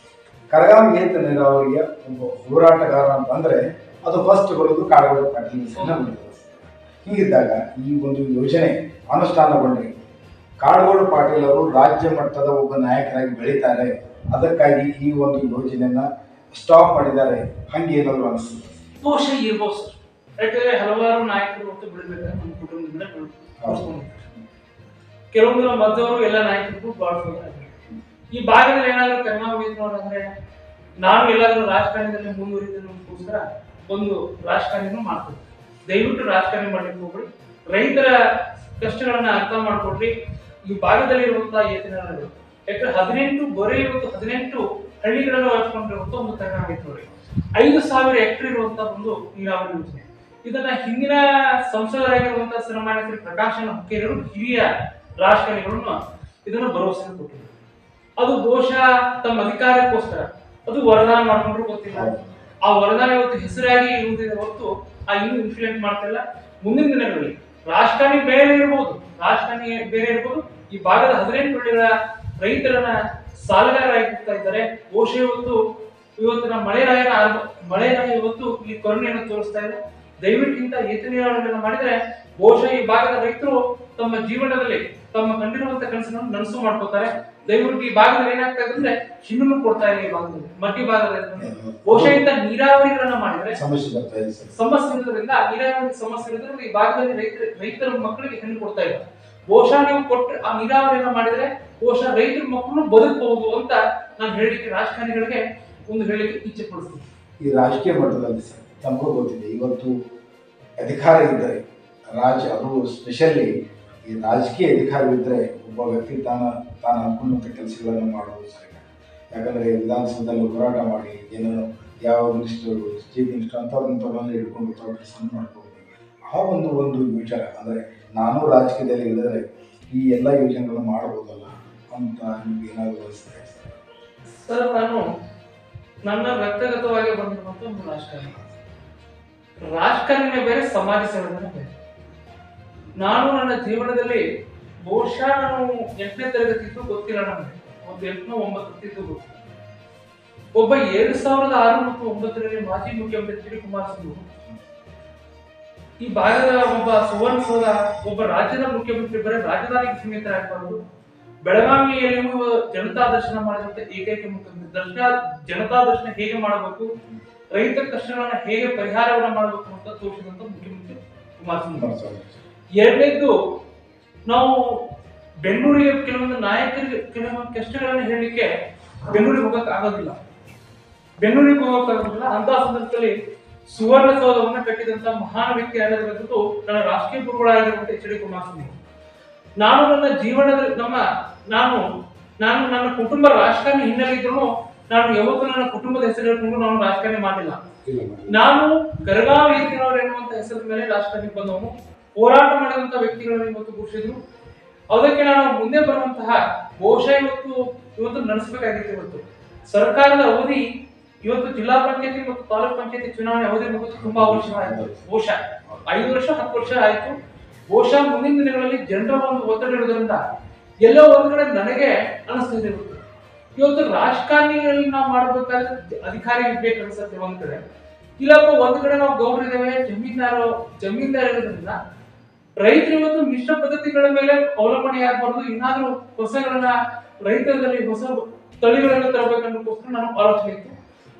ಕರಗಾವಿ ಏತ ನೀರಾವರಿಯ ಒಬ್ಬ ಹೋರಾಟಗಾರ ಅಂತಂದ್ರೆ ಅದು ಫಸ್ಟ್ ಬರೋದು ಕಾಡಗೌಡ ಪಾಟೀಲ್. ಹೀಗಿದ್ದಾಗ ಈ ಒಂದು ಯೋಜನೆ ಅನುಷ್ಠಾನಗೊಂಡ್ರೆ ಕಾಡಗೌಡ ಪಾಟೀಲ್ ಅವರು ರಾಜ್ಯ ಮಟ್ಟದ ಒಬ್ಬ ನಾಯಕರಾಗಿ ಬೆಳೀತಾರೆ, ಅದಕ್ಕಾಗಿ ಈ ಒಂದು ಯೋಜನೆಯನ್ನ ಸ್ಟಾಪ್ ಮಾಡಿದ್ದಾರೆ, ಹಂಗೆ ಏನಾದ್ರು ಅನಿಸ್ತದೆ? ದೋಷ ಇರ್ಬೋದು ಸರ್. ಯಾಕಂದ್ರೆ ಹಲವಾರು ನಾಯಕರು ಹೊತ್ತು ಬಿಡಬೇಕಾದ್ರೆ ನಮ್ಮ ಕುಟುಂಬದಿಂದ ಕೆಲವೊಂದು ಮದ್ದವರು ಎಲ್ಲ ನಾಯಕರಿಗೂ ಬಾಳ್ಸ್ತಾರೆ. ಈ ಭಾಗದಲ್ಲಿ ಏನಾದ್ರು ಕರ್ನಾಟಕ ಅಂದ್ರೆ ನಾನು ಎಲ್ಲಾದ್ರೂ ರಾಜಕಾರಣದಲ್ಲಿ ಮುಂದುವರಿದಕ್ಕೋಸ್ಕರ ಒಂದು ರಾಜಕಾರಣಿನೂ ಮಾಡ್ತೀನಿ. ದಯವಿಟ್ಟು ರಾಜಕಾರಣ ಮಾಡ್ಲಿಕ್ಕೆ ಹೋಗ್ಬಿಡಿ. ರೈತರ ಕಷ್ಟಗಳನ್ನ ಅರ್ಥ ಮಾಡ್ಕೊಡ್ರಿ. ಈ ಭಾಗದಲ್ಲಿ ಇರುವಂತಹ ಏತನಗಳು ಯಾಕಂದ್ರೆ 18 ಹಳ್ಳಿಗಳನ್ನು ಒಳಗೊಂಡಿರುವಂತ ಒಂದು ಕರ್ನಾಟಕ ನೋಡಿ 5,000 ಹೆಕ್ಟೇರ್ ಇರುವಂತಹ ಒಂದು ನೀರಾವರಿ ಯೋಜನೆ. ಇದನ್ನ ಹಿಂದಿನ ಸಂಸದರಾಗಿರುವಂತಹ ಸನ್ಮಾನ್ಯ ಶ್ರೀ ಪ್ರಕಾಶನ ಹುಕ್ಕೇರಿಯವರು ಹಿರಿಯ ರಾಜಕಾರಣಿಗಳನ್ನು ಇದನ್ನು ಭರವಸೆ ಕೊಟ್ಟಿದ್ದಾರೆ. ಅದು ಬಹುಶಃ ತಮ್ಮ ಅಧಿಕಾರಕ್ಕೋಸ್ಕರ ಅದು ವರದಾನ ಮಾಡ್ಕೊಂಡ್ರು ಗೊತ್ತಿಲ್ಲ. ಆ ವರದಾನ ಇವತ್ತು ಹೆಸರಾಗಿ ಇರುವುದಿದೆ ಹೊರತು ಆ ಇನ್ನೂ ಇನ್ಫ್ಲೂಯೆನ್ಸ್ ಮಾಡ್ತಿಲ್ಲ. ಮುಂದಿನ ದಿನಗಳಲ್ಲಿ ರಾಜಕಾರಣಿ ಬೇರೆ ಇರ್ಬೋದು, ಈ ಭಾಗದ 18 ಹಳ್ಳಿಗಳ ರೈತರನ್ನ ಸಾಲಗಾರರಾಗಿ ಹೋಗ್ತಾ ಇದ್ದಾರೆ. ಬಹುಶಃ ಇವತ್ತಿನ ಮಳೆರಾಯ ಇವತ್ತು ಈ ಕರುಣೆಯನ್ನು ತೋರಿಸ್ತಾ ಇದೆ. ದಯವಿಟ್ಟು ಇಂಥ ಏತನೀರಾವರಿಗಳನ್ನು ಮಾಡಿದ್ರೆ ಬಹುಶಃ ಈ ಭಾಗದ ರೈತರು ತಮ್ಮ ಜೀವನದಲ್ಲಿ ತಮ್ಮ ಕಂಡಿರುವಂತ ಕನಸನ್ನು ನನಸು ಮಾಡ್ಕೋತಾರೆ. ದಯವಿಟ್ಟು ಈ ಭಾಗದಲ್ಲಿ ಏನಾಗ್ತಾ ಇದೆ ಅಂದ್ರೆ ಚಿನ್ನನ್ನು ಕೊಡ್ತಾ ಇಲ್ಲ. ಈ ಭಾಗದಲ್ಲಿ ಮಧ್ಯ ಭಾಗದಲ್ಲಿ ಬಹುಶಃ ಇಂಥ ನೀರಾವರಿಗಳನ್ನ ಮಾಡಿದ್ರೆ ಸಮಸ್ಯೆ ಇರೋದ್ರಿಂದ ನೀರಾವರಿ ಸಮಸ್ಯೆ ಇರೋದ್ರಿಂದ ಈ ಭಾಗದಲ್ಲಿ ರೈತರ ಮಕ್ಕಳಿಗೆ ಹೆಣ್ಣು ಕೊಡ್ತಾ ಇಲ್ಲ. ಬಹುಶಃ ನೀವು ಕೊಟ್ಟು ಆ ನೀರಾವರಿಯನ್ನ ಮಾಡಿದ್ರೆ ಬಹುಶಃ ರೈತರ ಮಕ್ಕಳು ಬದುಕಬಹುದು ಅಂತ ನಾನು ಹೇಳಿಕ್ಕೆ ರಾಜಕಾರಣಿಗಳಿಗೆ ಒಂದು ಹೇಳಿಕೆ ಇಚ್ಛೆ ಪಡಿಸ್ತೀನಿ. ಈ ರಾಜಕೀಯ ಮಟ್ಟದಲ್ಲಿ ಸರ್ ತಮಗೂ ಗೊತ್ತಿದೆ, ಇವತ್ತು ಅಧಿಕಾರ ಇದ್ದರೆ ಅದು ಸ್ಪೆಷಲಿ ಈ ರಾಜಕೀಯ ಅಧಿಕಾರವಿದ್ದರೆ ಒಬ್ಬ ವ್ಯಕ್ತಿ ತಾನು ಅನ್ಕೊಂಡಂಥ ಕೆಲಸಗಳನ್ನು ಮಾಡೋದು ಸರಿ. ಯಾಕಂದರೆ ವಿಧಾನಸೌಧದಲ್ಲಿ ಹೋರಾಟ ಮಾಡಿ ಯಾವ ಮಿನಿಸ್ಟರ್ ಚೀಫ್ ಮಿನಿಸ್ಟರ್ ಅಂಥವ್ರನ್ನ ಹಿಡ್ಕೊಂಡು ಕೆಲಸ ಮಾಡ್ಬೋದು. ಆ ಒಂದು ವಿಚಾರ ಅಂದರೆ ನಾನು ರಾಜಕೀಯದಲ್ಲಿ ಇಳಿದ್ರೆ ಈ ಎಲ್ಲ ಯೋಜನೆಗಳನ್ನು ಮಾಡಬಹುದಲ್ಲ ಅಂತ ನಿಮ್ಗೆ ಏನಾದರೂ ಅನಿಸ್ತದೆ ಸರ್? ನಾನು ನನ್ನ ವ್ಯಕ್ತಿಗತವಾಗಿ ಬಂದಿರುವಂತ ಒಂದು ರಾಜಕಾರಣ ಬೇರೆ, ಸಮಾಜ ಸೇವೆ ಬೇರೆ. ನಾನು ನನ್ನ ಜೀವನದಲ್ಲಿ ಬಹುಶಃ ನಾನು 8ನೇ ತರಗತಿ ಇದ್ದು ಗೊತ್ತಿಲ್ಲ, ನಮಗೆ ಒಂದು 8 9 ಇದ್ದು ಗೊತ್ತಿಲ್ಲ. ಒಬ್ಬ 2006 ಮತ್ತು 2009ರಲ್ಲಿ ಮಾಜಿ ಮುಖ್ಯಮಂತ್ರಿ ಎಚ್ ಡಿ ಕುಮಾರಸ್ವಾಮಿ ಈ ಭಾಗದ ಒಬ್ಬ ಸುವರ್ಣಸೌಧ ಒಬ್ಬ ರಾಜ್ಯದ ಮುಖ್ಯಮಂತ್ರಿ ಬರೀ ರಾಜಧಾನಿಗೆ ಸೀಮಿತರಾಗಬಾರದು, ಬೆಳಗಾವಿಯಲ್ಲಿಯೂ ಜನತಾ ದರ್ಶನ ಮಾಡಿದಂತೆ ಏಕೈಕ ಮುಖ್ಯಮಂತ್ರಿ. ಜನತಾ ದರ್ಶನ ಹೇಗೆ ಮಾಡಬೇಕು, ರೈತರ ಕಷ್ಟಗಳನ್ನ ಹೇಗೆ ಪರಿಹಾರವನ್ನ ಮಾಡಬೇಕು ಅಂತ ತೋರಿಸಿದಂತ ಮುಖ್ಯಮಂತ್ರಿ ಕುಮಾರಸ್ವಾಮಿ. ಎರಡನೇದ್ದು, ನಾವು ಬೆಂಗಳೂರಿಗೆ ಕೆಲವೊಂದು ನಾಯಕರಿಗೆ ಕೆಲವೊಂದು ಕಷ್ಟಗಳನ್ನ ಹೇಳಲಿಕ್ಕೆ ಬೆಂಗಳೂರಿಗೆ ಹೋಗಕ್ಕಾಗೋದಿಲ್ಲ. ಅಂತ ಸಂದರ್ಭದಲ್ಲಿ ಸುವರ್ಣಸೌಧವನ್ನ ಕಟ್ಟಿದಂತ ಮಹಾನ್ ವ್ಯಕ್ತಿ ಆಗಿರಬೇಕು ನನ್ನ ರಾಷ್ಟ್ರೀಯ ಗುರುಗಳಾಗಿರುವಂತ ಎಚ್ ಡಿ ಕುಮಾರಸ್ವಾಮಿ. ನಾನು ನನ್ನ ಜೀವನದಲ್ಲಿ ನಾನು ನನ್ನ ಕುಟುಂಬ ರಾಜಕಾರಣಿ ಹಿನ್ನೆಲೆ ಇದ್ರು ನಾನು ಯಾವತ್ತೂ ನನ್ನ ಕುಟುಂಬದ ಹೆಸರು ಹೇಳ್ಕೊಂಡು ನಾನು ರಾಜಕಾರಣಿ ಮಾಡಿಲ್ಲ. ನಾನು ಕರಗಾವಿ ಏತನೀರಾವರಿ ಎನ್ನುವಂತ ಹೆಸರಿನ ಮೇಲೆ ರಾಜಕಾರಣಕ್ಕೆ ಬಂದವನು. ಹೋರಾಟ ಮಾಡಿದಂತ ವ್ಯಕ್ತಿಗಳನ್ನು ಇವತ್ತು ಗುರುತಿಸಿದ್ರು. ಅದಕ್ಕೆ ನಾನು ಮುಂದೆ ಬರುವಂತಹ ಬಹುಶಃ ಇವತ್ತು ನಡೆಸಬೇಕಾಗಿತ್ತು. ಇವತ್ತು ಸರ್ಕಾರದ ಅವಧಿ ಇವತ್ತು ಜಿಲ್ಲಾ ಪಂಚಾಯತಿ ಮತ್ತು ತಾಲೂಕ್ ಪಂಚಾಯತಿ ಚುನಾವಣೆ ಅವಧಿ ಮುಗಿದು ತುಂಬಾ ವರ್ಷ ಆಯ್ತು. ಬಹುಶಃ 5 ವರ್ಷ 10 ವರ್ಷ ಆಯ್ತು. ಬಹುಶಃ ಮುಂದಿನ ದಿನಗಳಲ್ಲಿ ಜನರ ಒಂದು ಒತ್ತಡ ಇರೋದ್ರಿಂದ ಎಲ್ಲೋ ಒಂದ್ ಕಡೆ ನನಗೆ ಅನಿಸ್ತಿದೆ, ಇವತ್ತು ರಾಜಕಾರಣಿಗಳಲ್ಲಿ ನಾವು ಮಾಡಬೇಕಾದ್ರೆ ಅಧಿಕಾರಿ ಬೇಕು ಅನ್ಸುತ್ತೆ ಒಂದ್ ಕಡೆ. ಇಲ್ಲಪ್ಪ ಒಂದ್ ಕಡೆ ನಾವು ಗೌರವಿದ್ದೇವೆ, ಜಮೀನ್ದಾರ ಇರೋದ್ರಿಂದ ರೈತರು ಇವತ್ತು ಮಿಶ್ರ ಪದ್ಧತಿಗಳ ಮೇಲೆ ಅವಲಂಬನೆ ಆಗಬಾರ್ದು, ಏನಾದ್ರೂ ಹೊಸಗಳನ್ನ ರೈತರಲ್ಲಿ ಹೊಸ ತಳಿಗಳನ್ನು ತರಬೇಕನ್ನೋಕ್ಕೋಸ್ಕರ ನಾನು ಆಲೋಚನೆ ಇತ್ತು.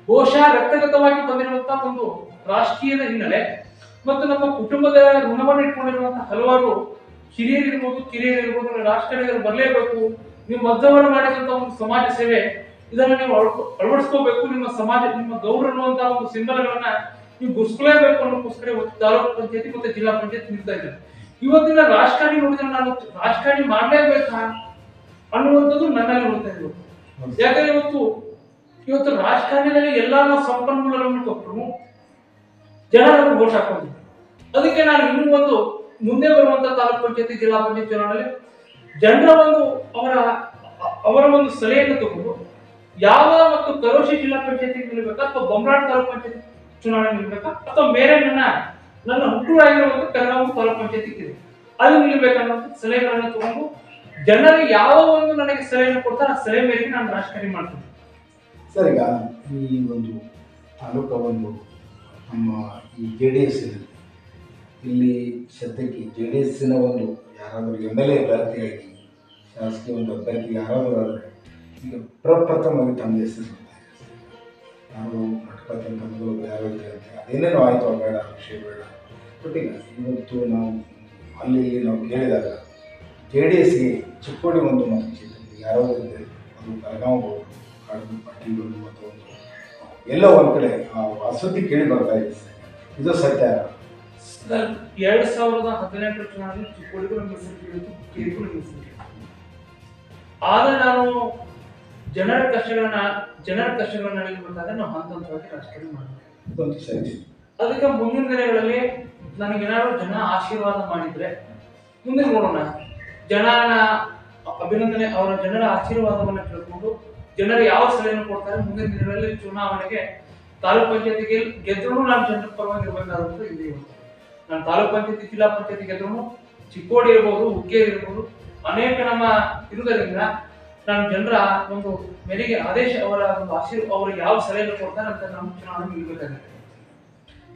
ಬಹುಶಃ ರಕ್ತಗತವಾಗಿ ಬಂದಿರುವಂತಹ ಒಂದು ರಾಷ್ಟ್ರೀಯದ ಹಿನ್ನೆಲೆ ಮತ್ತು ನಮ್ಮ ಕುಟುಂಬದ ಋಣವನ್ನು ಇಟ್ಕೊಂಡಿರುವಂತಹ ಹಲವಾರು ಹಿರಿಯರಿರ್ಬೋದು, ಕಿರಿಯರಿರ್ಬೋದು, ರಾಜಕಾರಣಿಗಳು ಬರಲೇಬೇಕು. ನೀವು ಮಧ್ಯವರು ಮಾಡಿದಂತ ಒಂದು ಸಮಾಜ ಸೇವೆ ಇದನ್ನ ನೀವು ಅಳವಡಿಸ್ಕೋಬೇಕು. ನಿಮ್ಮ ಸಮಾಜ, ನಿಮ್ಮ ಗೌರವ ಅನ್ನುವಂತಹ ಒಂದು ಸಿಂಬಲ್ಗಳನ್ನ ನೀವು ಗುರ್ಸ್ಕೊಳ್ಳೇಬೇಕು ಅನ್ನೋಕ್ಕೋಸ್ಕರ ತಾಲೂಕು ಪಂಚಾಯತಿ ಮತ್ತು ಜಿಲ್ಲಾ ಪಂಚಾಯತ್ ನಿಲ್ತಾ ಇದ್ದಾರೆ. ಇವತ್ತಿನ ರಾಜಕಾರಣಿ ನೋಡಿದ್ರೆ ನಾನು ರಾಜಕಾರಣಿ ಮಾಡಲೇಬೇಕಾ ಅನ್ನುವಂಥದ್ದು ನನ್ನಲ್ಲಿ ನೋಡ್ತಾ ಇದ್ರು. ಯಾಕಂದ್ರೆ ಇವತ್ತು ರಾಜಕಾರಣದಲ್ಲಿ ಎಲ್ಲಾ ನಾವು ಸಂಪನ್ಮೂಲಗಳನ್ನು ಕೊಟ್ಟರು ಜನರನ್ನು ವೋಟ್ ಹಾಕೊಂಡಿದ್ರು. ಅದಕ್ಕೆ ನಾನು ಇನ್ನೂ ಮುಂದೆ ಬರುವಂತ ತಾಲೂಕು ಪಂಚಾಯತಿ ಜಿಲ್ಲಾ ಪಂಚಾಯತ್ ಚುನಾವಣೆಯಲ್ಲಿ ಜನರ ಅವರ ಒಂದು ಸಲಹೆಯನ್ನು ತಗೊಂಡು ಯಾವ ಮತ್ತು ಕರೋಶಿ ಜಿಲ್ಲಾ ಪಂಚಾಯತಿಗೆ ನಿಲ್ಬೇಕಾ ಅಥವಾ ಬೊಮ್ಮರಾಡ್ ತಾಲೂಕ್ ಪಂಚಾಯತಿ ಚುನಾವಣೆ ನಿಲ್ಬೇಕಾ ಅಥವಾ ಬೇರೆ ನನ್ನ ಹುಟ್ಟೂರಾಗಿರುವಂತ ಕರಗಾಂವ ತಾಲೂಕ್ ಪಂಚಾಯತಿ ಇದೆ ಅಲ್ಲಿ ನಿಲ್ಬೇಕನ್ನೋ ಸಲಹೆಗಳನ್ನ ತಗೊಂಡು ಜನರು ಯಾವ ಒಂದು ನನಗೆ ಸಲಹೆಯನ್ನು ಕೊಡ್ತಾರೆ ಆ ಸಲಹೆ ಮೇರೆಗೆ ನಾನು ರಾಜಕಾರಣಿ ಮಾಡ್ತೀನಿ. ಸರ್, ಈಗ ಈ ಒಂದು ತಾಲೂಕ ಒಂದು ನಮ್ಮ ಈ JDS ಇಲ್ಲಿ ಸದ್ಯಕ್ಕೆ JDSನ ಒಂದು ಯಾರಾದರೂ MLA ಅಭ್ಯರ್ಥಿಯಾಗಿ ಶಾಸಕೀಯ ಒಂದು ಅಭ್ಯರ್ಥಿ ಯಾರಾದರೂ ಆದರೆ ಈಗ ಪ್ರಪ್ರಥಮವಾಗಿ ತಮ್ಮ ಹೆಸರು ಯಾರು ಮಠಪತಿ ಮೊದಲು ಯಾರು ಅದೇನೇನೋ ಆಯಿತು ಬೇಡ ವಿಷಯ ಬೇಡ. ಬಟ್ ಈಗ ಇವತ್ತು ನಾವು ಅಲ್ಲಿ ನಾವು ಕೇಳಿದಾಗ JDSಗೆ ಚಿಕ್ಕೋಡಿ ಒಂದು ಮತಕ್ಷೇತ್ರ ಯಾರೋ ಇದ್ದರೆ ಅದು ಬೆಳಗಾವಿ ಕಾಡು ಪಾಟೀಲ್ ಮತ್ತು ಒಂದು ಎಲ್ಲೋ ಒಂದು ಕಡೆ ಆ ಸುದ್ದಿ ಕೇಳಿ ಬರ್ತಾ ಇದೆ ಸರ್, ಇದು ಸತ್ಯ? 2018 ಚುನಾವಣೆ ಚಿಕ್ಕೋಡಿಗೂ ನಮ್ಮ ಹೆಸರು ಕೇಳಿತು, ಕೇಳಿಗೂ ನಮ್ಮ ಹೆಸರು ಕೇಳಿತು. ಆಗ ನಾನು ಜನರ ಕಷ್ಟಗಳನ್ನ ಅಳಿಬೇಕಾದ್ರೆ ನಾವು ಹಂತವಾಗಿ ರಾಜಕಾರಣ ಮಾಡಬೇಕು. ಅದಕ್ಕೆ ಮುಂದಿನ ದಿನಗಳಲ್ಲಿ ನನಗೇನಾದ್ರು ಜನ ಆಶೀರ್ವಾದ ಮಾಡಿದ್ರೆ ಮುಂದೆ ನೋಡೋಣ. ಜನನ ಅಭಿನಂದನೆ, ಅವರ ಜನರ ಆಶೀರ್ವಾದವನ್ನು ತಿಳ್ಕೊಂಡು ಜನರು ಯಾವ ಸಲಹೆಯನ್ನು ಕೊಡ್ತಾರೆ ಮುಂದಿನ ದಿನಗಳಲ್ಲಿ ಚುನಾವಣೆಗೆ ತಾಲೂಕ್ ಪಂಚಾಯತಿಗೆ ಗೆದ್ರೂ ನಾನು ಜನರ ಪರವಾಗಿ ಇರಬೇಕಾದಂತ ಇದೆ. ನಾನು ತಾಲೂಕ್ ಪಂಚಾಯತಿ ಜಿಲ್ಲಾ ಪಂಚಾಯತಿ ಗೆದ್ರೂ ಚಿಕ್ಕೋಡಿ ಇರ್ಬೋದು, ಹುಕ್ಕೇರಿ ಇರ್ಬೋದು, ಅನೇಕ ನಮ್ಮ ಇರುವುದರಿಂದ ನಾನು ಜನರ ಒಂದು ಮೇರೆಗೆ ಆದೇಶ ಅವರ ಒಂದು ಅವ್ರಿಗೆ ಯಾವ ಸಲಹೆಯನ್ನು ಕೊಡ್ತಾರೆ ಅಂತ ನಾವು ಚುನಾವಣೆ ನಿಲ್ಬೇಕಾಗುತ್ತೆ.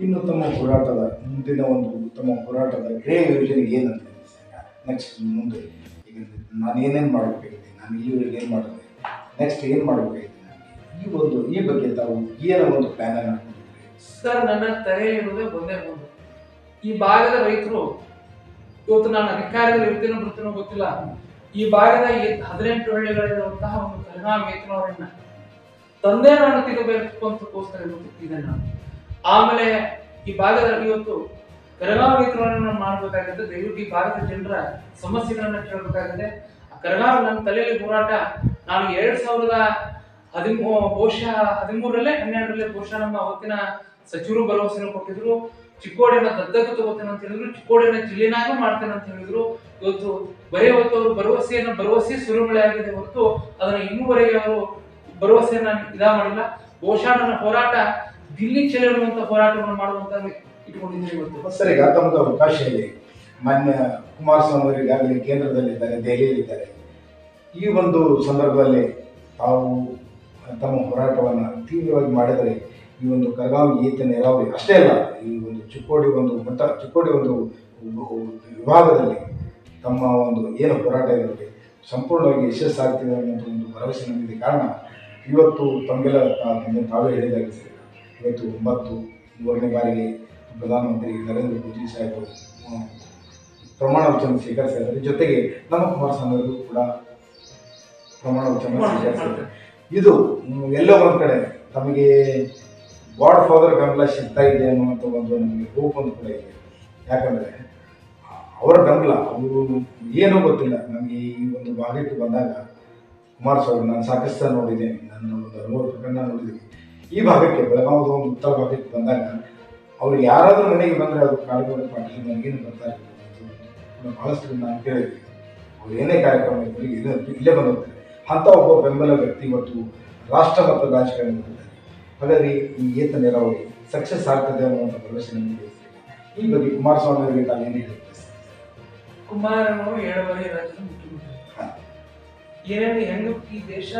ಇನ್ನು ತಮ್ಮ ಹೋರಾಟದ ಮುಂದಿನ ಒಂದು ತಮ್ಮ ಹೋರಾಟದ ಕ್ರಿಯೆ ಯೋಜನೆಗೆ ಏನಂತ ನೆಕ್ಸ್ಟ್ ಮುಂದೆ ಈಗ ನಾನು ಏನೇನು ಮಾಡಬೇಕಾಗಿದೆ, ನಾನು ಇಲ್ಲಿವರೆಗೆ ಏನು ಮಾಡಿದೆ, ನೆಕ್ಸ್ಟ್ ಏನು ಮಾಡಬೇಕಾಗಿದೆ, ಈ ಬಗ್ಗೆ ತಾವು ಏನೋ ಒಂದು ಪ್ಲಾನ್ ಅನ್ನು ಹಾಕೊಂಡಿದ್ದೀರಿ? ಸರ್, ನನ್ನ ತಲೆ ಇರುವುದೇ ಒಂದೇ ಒಂದು, ಈ ಭಾಗದ ರೈತರು ಇವತ್ತು ನಾನು ಅಧಿಕಾರದಲ್ಲಿ ಇರ್ತೀನೋ ಬಿಡ್ತೀನೋ ಗೊತ್ತಿಲ್ಲ, ಈ ಭಾಗದ 18 ಹಳ್ಳಿಗಳಿರುವಂತಹ ಒಂದು ಕರಗಾಂವ ವೇತನವರನ್ನ ತಂದೆ ನಾನು ತೆಗಬೇಕು ಅಂತಕ್ಕೋಸ್ಕರ ಇದೆ ನಾನು. ಆಮೇಲೆ ಈ ಭಾಗದ ಇವತ್ತು ಕರಗಾಂವ ವೇತನವರನ್ನ ಮಾಡಬೇಕಾಗುತ್ತೆ. ದಯವಿಟ್ಟು ಈ ಭಾಗದ ಜನರ ಸಮಸ್ಯೆಗಳನ್ನ ಕೇಳಬೇಕಾಗುತ್ತೆ. ಕರಗಾಂವ ನನ್ನ ತಲೆಯಲ್ಲಿ ಹೋರಾಟ ನಾನು 2013 ಬಹುಶಃ 12ರಲ್ಲೇ ಬಹುಶಃ ನಮ್ಮ ಅವತ್ತಿನ ಸಚಿವರು ಭರವಸೆಯನ್ನು ಕೊಟ್ಟಿದ್ರು. ಚಿಕ್ಕೋಡಿಯನ್ನ ದತ್ತಕ್ಕೆ ತಗೋತೇನೆ ಅಂತ ಹೇಳಿದ್ರು, ಚಿಕ್ಕೋಡಿಯನ್ನ ಜಿಲ್ಲೆನಾಗ ಮಾಡ್ತೇನೆ ಅಂತ ಹೇಳಿದ್ರು. ಇವತ್ತು ಹೊತ್ತು ಅವರು ಭರವಸೆ ಸುರುಮಳೆ ಆಗಿದೆ ಹೊರತು ಅದನ್ನ ಇನ್ನೂವರೆಗೆ ಅವರು ಭರವಸೆಯನ್ನ ಮಾಡಿಲ್ಲ. ಬಹುಶಃ ನನ್ನ ಹೋರಾಟ ದಿಲ್ಲಿ ಚೆಲ್ಲಿರುವಂತ ಹೋರಾಟವನ್ನು ಮಾಡುವಂತ ಇಟ್ಕೊಂಡಿದ್ದೀನಿ ಇವತ್ತು. ಸರ್, ಈಗ ತಮಗೆ ಅವಕಾಶ ಇದೆ. ಮಾನ್ಯ ಕುಮಾರಸ್ವಾಮಿ ಅವರು ಈಗಾಗಲೇ ಕೇಂದ್ರದಲ್ಲಿದ್ದಾರೆ, ದೆಹಲಿಯಲ್ಲಿದ್ದಾರೆ. ಈ ಒಂದು ಸಂದರ್ಭದಲ್ಲಿ ತಾವು ತಮ್ಮ ಹೋರಾಟವನ್ನು ತೀವ್ರವಾಗಿ ಮಾಡಿದರೆ ಈ ಒಂದು ಕರಗಾಂವ ಏತ ನೀರಾವರಿ ಅಷ್ಟೇ ಅಲ್ಲ, ಈ ಒಂದು ಚಿಕ್ಕೋಡಿ ಒಂದು ವಿಭಾಗದಲ್ಲಿ ತಮ್ಮ ಒಂದು ಏನು ಹೋರಾಟ ಇರುತ್ತೆ ಸಂಪೂರ್ಣವಾಗಿ ಯಶಸ್ಸಾಗ್ತಿದೆ ಅನ್ನೋದು ಒಂದು ಭರವಸೆ ನಮಗೆ. ಕಾರಣ ಇವತ್ತು ತಮಗೆಲ್ಲ ತಾವೇ ಹೇಳಿದಾಗ ಸರ್, ಇವತ್ತು 9ನೇ ಬಾರಿಗೆ ಪ್ರಧಾನಮಂತ್ರಿ ನರೇಂದ್ರ ಮೋದಿ ಸಾಹೇಬರು ಪ್ರಮಾಣ ವಚನ ಸ್ವೀಕರಿಸಿದ್ದಾರೆ. ಜೊತೆಗೆ ನಮ್ಮ ಕುಮಾರಸ್ವಾಮಿ ಅವರು ಕೂಡ ಪ್ರಮಾಣ ವಚನ ಸ್ವೀಕರಿಸಿದ್ದಾರೆ. ಇದು ಎಲ್ಲೋ ಒಂದು ಕಡೆ ತಮಗೆ ಗಾಡ್ ಫಾದರ್ ಬೆಂಬಲ ಸಿಗ್ತಾ ಇದೆ ಅನ್ನುವಂಥ ಒಂದು ನಮಗೆ ಹೋಪ್ ಒಂದು ಕೂಡ ಇದೆ. ಯಾಕಂದರೆ ಅವರ ಬೆಂಬಲ ಅವರು ಏನೂ ಗೊತ್ತಿಲ್ಲ ನಮಗೆ. ಈ ಒಂದು ಭಾಗಕ್ಕೆ ಬಂದಾಗ ಕುಮಾರಸ್ವಾಮಿ ನಾನು ಸಾಕಷ್ಟು ನೋಡಿದ್ದೇನೆ, ನನ್ನ ಒಂದು ಅನುಭವ ಪ್ರಕರಣ ನೋಡಿದ್ದೀನಿ. ಈ ಭಾಗಕ್ಕೆ ಬೆಳಗಾವಿದ ಒಂದು ಉತ್ತರ ಭಾಗಕ್ಕೆ ಬಂದಾಗ ಅವ್ರು ಯಾರಾದರೂ ಮನೆಗೆ ಬಂದರೆ ಅದು ಕಾಡುಗೋಡೆ ಪಾಟೀಲ್ ನನಗೇನು ಬರ್ತಾರೆ ಬಹಳಷ್ಟು ನಾನು ಕೇಳಿದ್ದೀನಿ. ಅವ್ರು ಏನೇ ಕಾರ್ಯಕ್ರಮ ಇಲ್ಲೇ ಬಂದಿರ್ತಾರೆ. ಅಂಥ ಒಬ್ಬ ಬೆಂಬಲ ವ್ಯಕ್ತಿ ಇವತ್ತು ರಾಷ್ಟ್ರ ಮತ್ತು ರಾಜಕಾರಣ ಮಾಡಿದ್ದಾರೆ. ಹಾಗಾಗಿ ಈ ಏತ ನೀರಾವರಿ ಸಕ್ಸಸ್ ಆಗ್ತದೆ ಅನ್ನುವಂಥ ಭರವಸೆ ನಮಗೆ. ಈ ಬಗ್ಗೆ ಕುಮಾರಸ್ವಾಮಿ ಅವರಿಗೆ ತಾವೇನು ಹೇಳುತ್ತೆ? ಕುಮಾರನವರು 7 ಬಾರಿ ರಾಜ್ಯದ ಮುಖ್ಯಮಂತ್ರಿ. ಏನೇನು ಹೆಂಗ ಈ ದೇಶ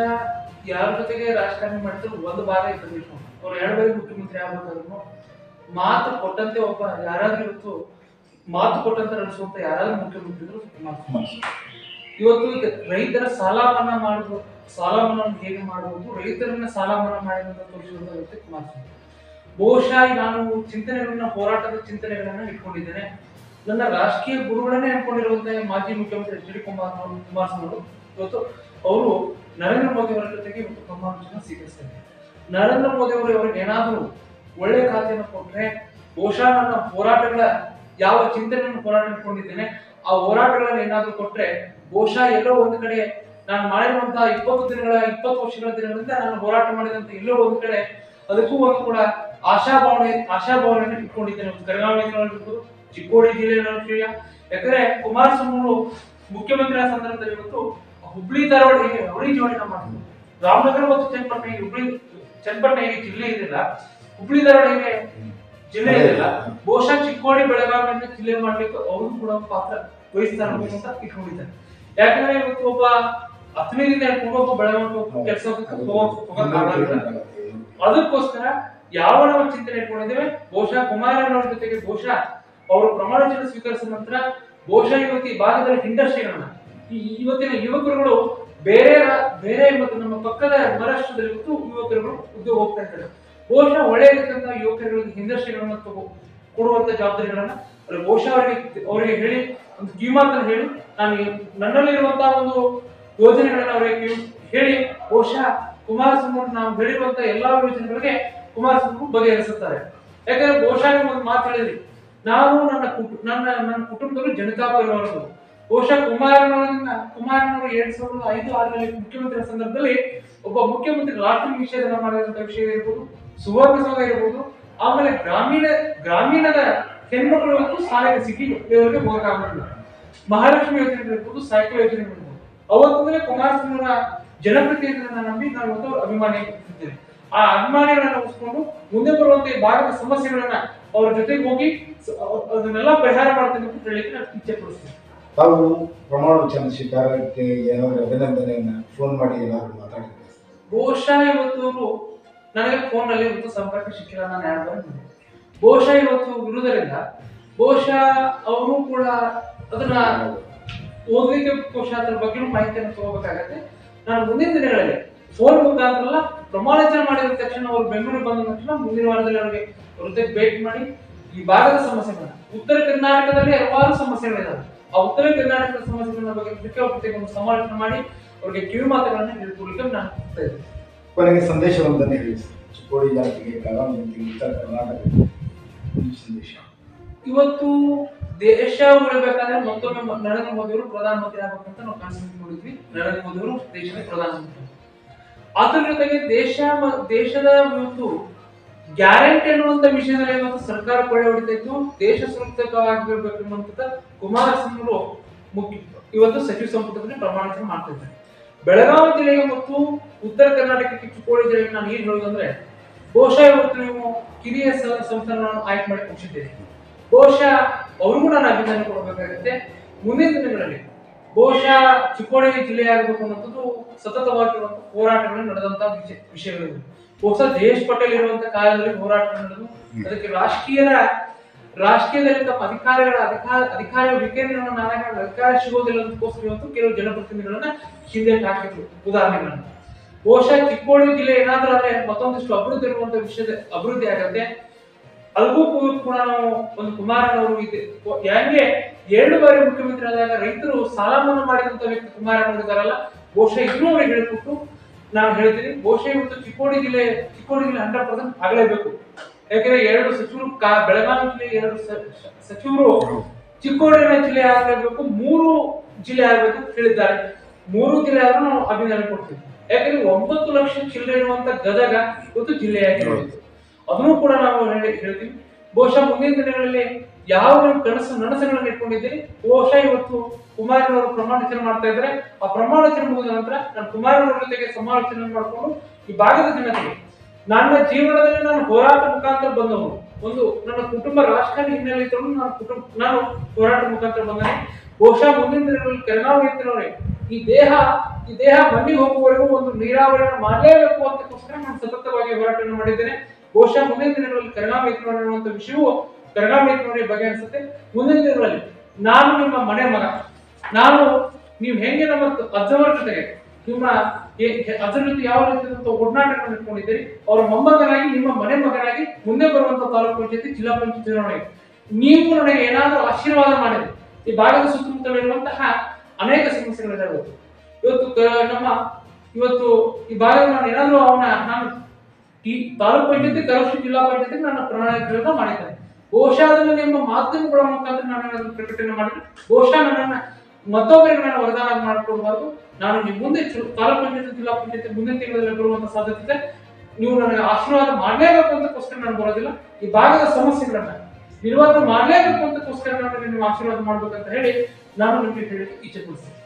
ಯಾರ ಜೊತೆಗೆ ರಾಜಕಾರಣ ಮಾಡ್ತಾರೆ ಒಂದು ಭಾಗ ಇರಬೇಕು. ಅವ್ರು 2 ಬಾರಿ ಮುಖ್ಯಮಂತ್ರಿ ಆಗ್ಬೇಕಾದ್ರು ಮಾತು ಕೊಟ್ಟಂತೆ ಒಬ್ಬ ಯಾರಾದ್ರೂ ಇವತ್ತು ಮಾತು ಕೊಟ್ಟಂತೆ ನಡೆಸುವಂತ ಯಾರಾದ್ರೂ ಮುಖ್ಯಮಂತ್ರಿಗಳು ಕುಮಾರಸ್ವಾಮಿ. ಇವತ್ತು ಈಗ ರೈತರ ಸಾಲ ಮನ್ನಾ ಹೇಗೆ ಮಾಡುವುದು, ರೈತರನ್ನ ಸಾಲ ಮನ್ನಾ ಮಾಡಿದಂತ ತೋರಿಸುವಂತ ವ್ಯಕ್ತಿ ಕುಮಾರಸ್ವಾಮಿ. ಬಹುಶಃ ನಾನು ಹೋರಾಟದ ಚಿಂತನೆಗಳನ್ನ ಇಟ್ಕೊಂಡಿದ್ದೇನೆ. ನನ್ನ ರಾಜಕೀಯ ಗುರುಗಳನ್ನೇ ಅನ್ಕೊಂಡಿರುವಂತಹ ಮಾಜಿ ಮುಖ್ಯಮಂತ್ರಿ ಎಚ್ ಡಿ ಕುಮಾರಸ್ವಾಮಿ ಅವರು ಇವತ್ತು ಅವರು ನರೇಂದ್ರ ಮೋದಿ ಅವರ ಜೊತೆಗೆ ಇವತ್ತು ಪ್ರಮಾಣ ವಚನ ಸ್ವೀಕರಿಸ್ತಾರೆ. ನರೇಂದ್ರ ಮೋದಿ ಅವರು ಅವರಿಗೆ ಏನಾದರೂ ಒಳ್ಳೆ ಖಾತೆಯನ್ನು ಕೊಟ್ಟರೆ ಬಹುಶಃ ನನ್ನ ಹೋರಾಟಗಳ ಯಾವ ಚಿಂತನೆಯನ್ನು ಹೋರಾಟ ಇಟ್ಕೊಂಡಿದ್ದೇನೆ ಆ ಹೋರಾಟಗಳನ್ನು ಏನಾದರೂ ಕೊಟ್ಟರೆ ಬಹುಶಃ ಎಲ್ಲೋ ಒಂದು ಕಡೆ ನಾನು ಮಾಡಿರುವಂತಹ 20 ವರ್ಷಗಳ ದಿನಗಳಿಂದ ನಾನು ಹೋರಾಟ ಮಾಡಿದಂತ ಎಲ್ಲೋ ಒಂದು ಕಡೆ ಅದಕ್ಕೂ ಒಂದು ಕೂಡ ಆಶಾಭಾವನೆ ಇಟ್ಕೊಂಡಿದ್ದೇನೆ. ಕರಗಾಂವ ಚಿಕ್ಕೋಡಿ ಜಿಲ್ಲೆಯ ಯಾಕಂದ್ರೆ ಕುಮಾರಸ್ವಾಮಿ ಅವರು ಮುಖ್ಯಮಂತ್ರಿ ಸಂದರ್ಭದಲ್ಲಿ ಇವತ್ತು ಹುಬ್ಳಿ ಧಾರವಾಡ ಅವಳಿ ಜೋಡಣೆ ಮಾಡಿದ್ರು. ರಾಮನಗರ ಮತ್ತು ಚನ್ನಪಟ್ಟಣ ಹೇಗೆ ಜಿಲ್ಲೆ ಇದಿಲ್ಲ, ಹುಬ್ಳಿ ಧಾರವಾಡ ಹೇಗೆ ಜಿಲ್ಲೆ ಇದಿಲ್ಲ, ಬಹುಶಃ ಚಿಕ್ಕೋಡಿ ಬೆಳಗಾವಿಯನ್ನು ಜಿಲ್ಲೆ ಮಾಡ್ಲಿಕ್ಕೆ ಅವರು ಕೂಡ ಪಾತ್ರ ವಹಿಸ್ತಾರೆ ಅಂತ ಇಟ್ಕೊಂಡಿದ್ದಾರೆ. ಯಾಕಂದ್ರೆ ಇವತ್ತು ಒಬ್ಬ 10ರಿಂದ ಒಬ್ಬ ಬೆಳಗಾವಿ ಕೆಲಸ ಅದಕ್ಕೋಸ್ಕರ ಯಾವ ನಾವು ಚಿಂತನೆ ಇಟ್ಕೊಂಡಿದ್ದೇವೆ, ಬಹುಶಃ ಕುಮಾರಣ್ಣವ್ರ ಜೊತೆಗೆ ಬಹುಶಃ ಅವರು ಪ್ರಮಾಣ ವಚನ ಸ್ವೀಕರಿಸಿದ ನಂತರ ಬಹುಶಃ ಇವತ್ತು ಈ ಭಾಗದಲ್ಲಿ ಇಂಡಸ್ಟ್ರಿಗಳನ್ನ ಇವತ್ತಿನ ಯುವಕರುಗಳು ಬೇರೆ ಇವತ್ತು ನಮ್ಮ ಪಕ್ಕದ ಮಹಾರಾಷ್ಟ್ರದಲ್ಲಿ ಇವತ್ತು ಯುವಕರುಗಳು ಉದ್ಯೋಗ ಹೋಗ್ತಾ ಇದ್ದಾರೆ. ಬಹುಶಃ ಒಳ್ಳೆಯದಂತ ಯುವಕರುಗಳಿಗೆ ಇಂಡಸ್ಟ್ರಿಗಳನ್ನ ಕೊಡುವಂತ ಜವಾಬ್ದಾರಿಗಳನ್ನ ಬಹುಶಃ ಅವರಿಗೆ ಹೇಳಿ ಒಂದು ಕಿವಿಮಾತನ್ನು ಹೇಳಿ ನಾನು ನನ್ನಲ್ಲಿರುವಂತಹ ಒಂದು ಯೋಜನೆಗಳನ್ನ ಅವರಿಗೆ ಹೇಳಿ ಬಹುಶಃ ಕುಮಾರಸ್ವಾಮಿ ನಾವು ಹೇಳಿರುವಂತಹ ಎಲ್ಲಾ ಯೋಜನೆಗಳಿಗೆ ಕುಮಾರಸ್ವಾಮಿ ಬಗೆಹರಿಸುತ್ತಾರೆ. ಯಾಕಂದ್ರೆ ಬಹುಶಃ ಒಂದು ಮಾತು ಹೇಳಿದ್ರಿ, ನಾನು ನನ್ನ ಕುಟುಂಬದವರು ಜನತಾ ಪರಿವಾರದವರು. ಬಹುಶಃ ಕುಮಾರಣ್ಣವರು 2005-6ರಲ್ಲಿ ಮುಖ್ಯಮಂತ್ರಿ ಸಂದರ್ಭದಲ್ಲಿ ಒಬ್ಬ ಮುಖ್ಯಮಂತ್ರಿ ರಾಷ್ಟ್ರೀಯ ವಿಷಯದನ್ನ ಮಾಡಿದಂತ ವಿಷಯ ಇರ್ಬೋದು, ಸುವರ್ಣ ಸೌಧ ಇರ್ಬೋದು, ಆಮೇಲೆ ಗ್ರಾಮೀಣದ ಹೆಣ್ಮಕ್ಳು ಇವತ್ತು ಸಾಲಕ್ಕೆ ಸಿಕ್ಕಿ ಇವರಿಗೆ ಹೋಗಕ್ಕಾಗಲಿಲ್ಲ. ಮಹಾಲಕ್ಷ್ಮಿ ಯೋಜನೆ ಇರ್ಬೋದು, ಸೈಕಲ್ ಯೋಜನೆ ಇರ್ಬೋದು, ಅವತ್ತಿಂದಲೇ ಕುಮಾರಸ್ವಾಮಿಯವರ ಜನಪ್ರತಿನಿಧಿಗಳನ್ನ ನಂಬಿ ನಾವು ಇವತ್ತು ಅಭಿಮಾನಿ ಇದ್ದೇವೆ. ಆ ಅಭಿಮಾನಿಗಳನ್ನ ಉಳಿಸ್ಕೊಂಡು ಮುಂದೆ ಬರುವಂತ ಈ ಭಾಗದ ಸಮಸ್ಯೆಗಳನ್ನ ಅವ್ರ ಜೊತೆಗೆ ಹೋಗಿ ಅದನ್ನೆಲ್ಲ ಪರಿಹಾರ ಮಾಡ್ತೇನೆ ಅಂತ ಹೇಳಲಿಕ್ಕೆ ನಾನು ಇಚ್ಛೆ ಪಡಿಸ್ತೇನೆ. ತಾವು ಪ್ರಮಾಣ ವಚನ ಸ್ವೀಕಾರಕ್ಕೆ ಏನಾದ್ರು ಅಭಿನಂದನೆಯನ್ನ ಫೋನ್ ಮಾಡಿ ಏನಾದ್ರು ಮಾತಾಡಿದ್ರೆ? ಬಹುಶಃ ಇವತ್ತು ನನಗೆ ಫೋನ್ ನಲ್ಲಿ ಇವತ್ತು ಸಂಪರ್ಕ ಸಿಕ್ಕಿಲ್ಲ, ನಾನು 2 ಬಾರಿ ಬಂದೆ. ಬಹುಶಃ ಇವತ್ತು ಇರುವುದರಿಂದ ಬಹುಶಃ ಅವರು ಕೂಡ ಅದನ್ನ ಓದಲಿಕ್ಕೆ ಬಹುಶಃ ಅದ್ರ ಬಗ್ಗೆ ಮಾಹಿತಿಯನ್ನು ತಗೋಬೇಕಾಗತ್ತೆ. ನಾನು ಮುಂದಿನ ದಿನಗಳಲ್ಲಿ ಫೋನ್ ಮುಖಾಂತರ ಪ್ರಮಾಣ ವಚನ ಮಾಡಿದ ತಕ್ಷಣ ಅವರು ಬೆಂಗಳೂರಿಗೆ ಬಂದ ತಕ್ಷಣ ಮುಂದಿನ ವಾರದಲ್ಲಿ ಅವರಿಗೆ ಭೇಟಿ ಮಾಡಿ ಈ ಭಾಗದ ಸಮಸ್ಯೆಗಳನ್ನ, ಉತ್ತರ ಕರ್ನಾಟಕದಲ್ಲಿ ಹಲವಾರು ಸಮಸ್ಯೆಗಳಿದ್ದಾವೆ, ಆ ಉತ್ತರ ಕರ್ನಾಟಕದ ಸಮಸ್ಯೆಗಳ ಬಗ್ಗೆ ಒಂದು ಸಮಾಲೋಚನೆ ಮಾಡಿ ಅವರಿಗೆ ಕಿವಿ ಮಾತುಗಳನ್ನ ಹೇಳ್ಕೊಡ್ಲಿಕ್ಕೆ ನಾನು ಹೋಗ್ತಾ ಇದ್ದೇನೆ. ಕೊನೆಗೆ ಸಂದೇಶವೊಂದನ್ನು ಹೇಳಿ ಸರ್, ಚಿಕ್ಕೋಡಿ ಜಾತಿಗೆ, ಬೆಳಗಾವಿ ಜಾತಿಗೆ, ಉತ್ತರ ಕರ್ನಾಟಕಕ್ಕೆ ಸಂದೇಶ. ಇವತ್ತು ದೇಶ ಉಳಿಬೇಕಾದ್ರೆ ಮತ್ತೊಮ್ಮೆ ನರೇಂದ್ರ ಮೋದಿ ಅವರು ಪ್ರಧಾನಮಂತ್ರಿ ಆಗ್ಬೇಕಂತ ನಾವು ಕನಸು ಮಾಡಿದ್ವಿ. ನರೇಂದ್ರ ಮೋದಿ ಅವರು ದೇಶದ ಪ್ರಧಾನಮಂತ್ರಿ. ಅದ್ರ ಜೊತೆಗೆ ದೇಶದ ಇವತ್ತು ಗ್ಯಾರಂಟಿ ಅನ್ನುವಂತ ವಿಷಯದಲ್ಲಿ ಇವತ್ತು ಸರ್ಕಾರ ಕೊಳ್ಳೆ ಹೊಡಿತಾ ಇತ್ತು. ದೇಶ ಸುರಕ್ಷಿತವಾಗಿರ್ಬೇಕು ಅನ್ನುವಂತ ಕುಮಾರಸ್ವಾಮಿ ಅವರು ಇವತ್ತು ಸಚಿವ ಸಂಪುಟದಲ್ಲಿ ಪ್ರಮಾಣ ವಚನ ಮಾಡ್ತಾ ಇದ್ದಾರೆ. ಬೆಳಗಾವಿ ಜಿಲ್ಲೆಗೆ ಮತ್ತು ಉತ್ತರ ಕರ್ನಾಟಕಕ್ಕೆ ಚಿಕ್ಕೋಡಿ ಜಿಲ್ಲೆಗೆ ನಾನು ಏನ್ ಹೇಳೋದಂದ್ರೆ, ಬಹುಶಃ ಇವತ್ತು ನೀವು ಕಿರಿಯ ಸಂಸ್ಥೆಗಳನ್ನು ಆಯ್ಕೆ ಮಾಡಿ ಕೊಡಿಸಿದ್ದೀರಿ. ಬಹುಶಃ ಅವ್ರಿಗೂ ನಾನು ಅಭಿನಂದನೆ ಕೊಡಬೇಕಾಗುತ್ತೆ. ಮುಂದಿನ ದಿನಗಳಲ್ಲಿ ಬಹುಶಃ ಚಿಕ್ಕೋಡಿ ಜಿಲ್ಲೆ ಆಗಬೇಕು ಅನ್ನೋದು ಸತತವಾಗಿರುವಂತಹ ಹೋರಾಟಗಳು ನಡೆದಂತಹ ವಿಷಯಗಳಿವೆ. ಬಹುಶಃ ಜಯೇಶ್ ಪಟೇಲ್ ಇರುವಂತಹ ಕಾಲದಲ್ಲಿ ಹೋರಾಟ ನಡೆದು ಅದಕ್ಕೆ ರಾಷ್ಟ್ರೀಯದಲ್ಲಿ ತಮ್ಮ ಅಧಿಕಾರ ವಿಕೇಂದ್ರವನ್ನು ಅಧಿಕಾರ ಸಿಗೋದಿಲ್ಲ ಅದಕ್ಕೋಸ್ಕರ ಇವತ್ತು ಕೆಲವು ಜನಪ್ರತಿನಿಧಿಗಳನ್ನ ಹಿಂದೆ ಹಾಕಿದ್ರು ಉದಾಹರಣೆಗಳನ್ನ. ಬಹುಶಃ ಚಿಕ್ಕೋಡಿ ಜಿಲ್ಲೆ ಏನಾದ್ರೂ ಆದ್ರೆ ಮತ್ತೊಂದಿಷ್ಟು ಅಭಿವೃದ್ಧಿ ಇರುವಂತಹ ವಿಷಯದ ಅಭಿವೃದ್ಧಿ ಆಗತ್ತೆ. ಅದಕ್ಕೂ ಕೂಡ ನಾವು ಒಂದು ಕುಮಾರಣ್ಣವರು ಹೆಂಗೆ 2 ಬಾರಿ ಮುಖ್ಯಮಂತ್ರಿ ಆದಾಗ ರೈತರು ಸಾಲ ಮನ್ನಾ ಮಾಡಿದಂತ ವ್ಯಕ್ತಿ ಕುಮಾರಣ್ಣವರು ಇದಾರಲ್ಲ, ಬಹುಶಃ ಇದನ್ನು ಅವ್ರಿಗೆ ಹೇಳಿಕೊಟ್ಟು ನಾನು ಹೇಳ್ತೀನಿ. ಬಹುಶಃ ಇವತ್ತು ಚಿಕ್ಕೋಡಿ ಜಿಲ್ಲೆ 100% ಆಗಲೇಬೇಕು. ಯಾಕಂದ್ರೆ 2 ಸಚಿವರು ಬೆಳಗಾವಿ ಜಿಲ್ಲೆ 2 ಸಚಿವರು ಚಿಕ್ಕೋಡಿ ಜಿಲ್ಲೆ ಆಗಲೇಬೇಕು, 3 ಜಿಲ್ಲೆ ಆಗಬೇಕು ಹೇಳಿದ್ದಾರೆ. 3 ಜಿಲ್ಲೆ ಆದ್ರೂ ನಾವು ಅಭಿನಂದನೆ ಕೊಡ್ತೀವಿ. ಯಾಕಂದ್ರೆ 9 ಲಕ್ಷ ಚಿಲ್ಲರೆ ಇರುವಂತ ಗದಗ ಇವತ್ತು ಜಿಲ್ಲೆಯಾಗಿರಬೇಕು. ಅದನ್ನು ಕೂಡ ನಾವು ಹೇಳ್ತೀವಿ. ಬಹುಶಃ ಮುಂದಿನ ದಿನಗಳಲ್ಲಿ ಯಾವ ನನಸುಗಳನ್ನು ಇಟ್ಕೊಂಡಿದ್ದೀರಿ, ಬಹುಶಃ ಇವತ್ತು ಕುಮಾರಣ್ಣವರು ಪ್ರಮಾಣ ವಚನ ಮಾಡ್ತಾ ಇದ್ದಾರೆ. ಆ ಪ್ರಮಾಣ ವಚನ ಮುಗಿದ ನಂತರ ನಾನು ಕುಮಾರಣ್ಣವ್ರ ಜೊತೆಗೆ ಸಮಾಲೋಚನೆ ಮಾಡಿಕೊಂಡು ಈ ಭಾಗದ ಜನತೆಗೆ ನನ್ನ ಜೀವನದಲ್ಲಿ ನಾನು ಹೋರಾಟ ಮುಖಾಂತರ ಬಂದವನು, ಒಂದು ನನ್ನ ಕುಟುಂಬ ರಾಜಕಾರಣಿ ಹಿನ್ನೆಲೆ ಇದ್ದವನು, ನಾನು ಹೋರಾಟ ಮುಖಾಂತರ ಬಂದರೆ ಬಹುಶಃ ಮುಂದಿನ ದಿನಗಳಲ್ಲಿ ಕೆಳಗಾವಿ ಎತ್ತಿನವರೇ ಈ ದೇಹ ಮಣ್ಣಿಗೆ ಹೋಗುವವರೆಗೂ ಒಂದು ನೀರಾವರಿಯನ್ನು ಮಾಡಲೇಬೇಕು ಅಂತಕ್ಕೋಸ್ಕರ ನಾನು ಸತತವಾಗಿ ಹೋರಾಟವನ್ನು ಮಾಡಿದ್ದೇನೆ. ಬಹುಶಃ ಮುಂದಿನ ದಿನಗಳಲ್ಲಿ ಕರಗಾವಿ ಎತ್ತಿನವರೇ ಅನ್ನುವಂಥ ವಿಷಯವು ಕರಗಾವಿ ಎತ್ತಿನವರಿಗೆ ಬಗೆಹರಿಸುತ್ತೆ. ಮುಂದಿನ ದಿನಗಳಲ್ಲಿ ನಾನು ನಿಮ್ಮ ಮನೆ ಮಗ, ನೀವು ಹೆಂಗೆ ನಮ್ಮ ಅಜ್ಜವರ ಜೊತೆಗೆ ನಿಮ್ಮ ಅಜ್ಜರ ಜೊತೆ ಯಾವ ರೀತಿಯಾದಂತ ಒಡನಾಟಗಳನ್ನು ಇಟ್ಕೊಂಡಿದ್ದೀರಿ, ಅವರ ಮೊಮ್ಮಗನಾಗಿ ನಿಮ್ಮ ಮನೆ ಮಗನಾಗಿ ಮುಂದೆ ಬರುವಂತ ತಾಲೂಕು ಪಂಚಾಯತಿ, ಜಿಲ್ಲಾ ಪಂಚಾಯತ್ ಚುನಾವಣೆಗೆ ನೀವು ನನಗೆ ಏನಾದರೂ ಆಶೀರ್ವಾದ ಮಾಡಿದ್ರೆ ಈ ಭಾಗದ ಸುತ್ತಮುತ್ತಲಿರುವಂತಹ ಅನೇಕ ಸಮಸ್ಯೆಗಳಿದ್ದಾವೆ. ಇವತ್ತು ಈ ಭಾಗದ ನಾನು ಏನಾದರೂ ನಾನು ಈ ತಾಲೂಕು ಪಂಚಾಯತಿ, ಕಲಬುರಗಿ ಜಿಲ್ಲಾ ಪಂಚಾಯತಿ ನನ್ನ ಪ್ರಣಾಳಿಕೆಗಳನ್ನ ಮಾಡಿದ್ದೇನೆ. ಬಹುಶಃ ಅದನ್ನು ನಿಮ್ಮ ಮಾಧ್ಯಮಗಳ ಮುಖಾಂತರ ನಾನು ಅದನ್ನು ಪ್ರಕಟಣೆ ಮಾಡಿದ್ರೆ ಬಹುಶಃ ನನ್ನನ್ನು ಮತ್ತೊಬ್ಬರಿಗೆ ನಾನು ವರದಾನ ಮಾಡಿಕೊಡಬಾರ್ದು. ನಾನು ನಿಮ್ಮ ಮುಂದೆ ತಾಲೂಕು ಪಂಚಾಯತಿ, ಜಿಲ್ಲಾ ಪಂಚಾಯತಿ ಮುಂದಿನ ತಿಂಗಳಲ್ಲಿ ಬರುವಂತಹ ಸಾಧ್ಯತೆ ಇದೆ. ನೀವು ನನಗೆ ಆಶೀರ್ವಾದ ಮಾಡಲೇಬೇಕು ಅಂತಕ್ಕೋಸ್ಕರ ನಾನು ಬರೋದಿಲ್ಲ. ಈ ಭಾಗದ ಸಮಸ್ಯೆಗಳನ್ನ ನಿರ್ವಾಹಣೆ ಮಾಡಲೇಬೇಕು ಅಂತಕ್ಕೋಸ್ಕರ ನನಗೆ ನೀವು ಆಶೀರ್ವಾದ ಮಾಡ್ಬೇಕಂತ ಹೇಳಿ ನಾನು ನಿಮಗೆ ಹೇಳಿ ಇಚ್ಛೆ ಪಡಿಸ್ತೇನೆ.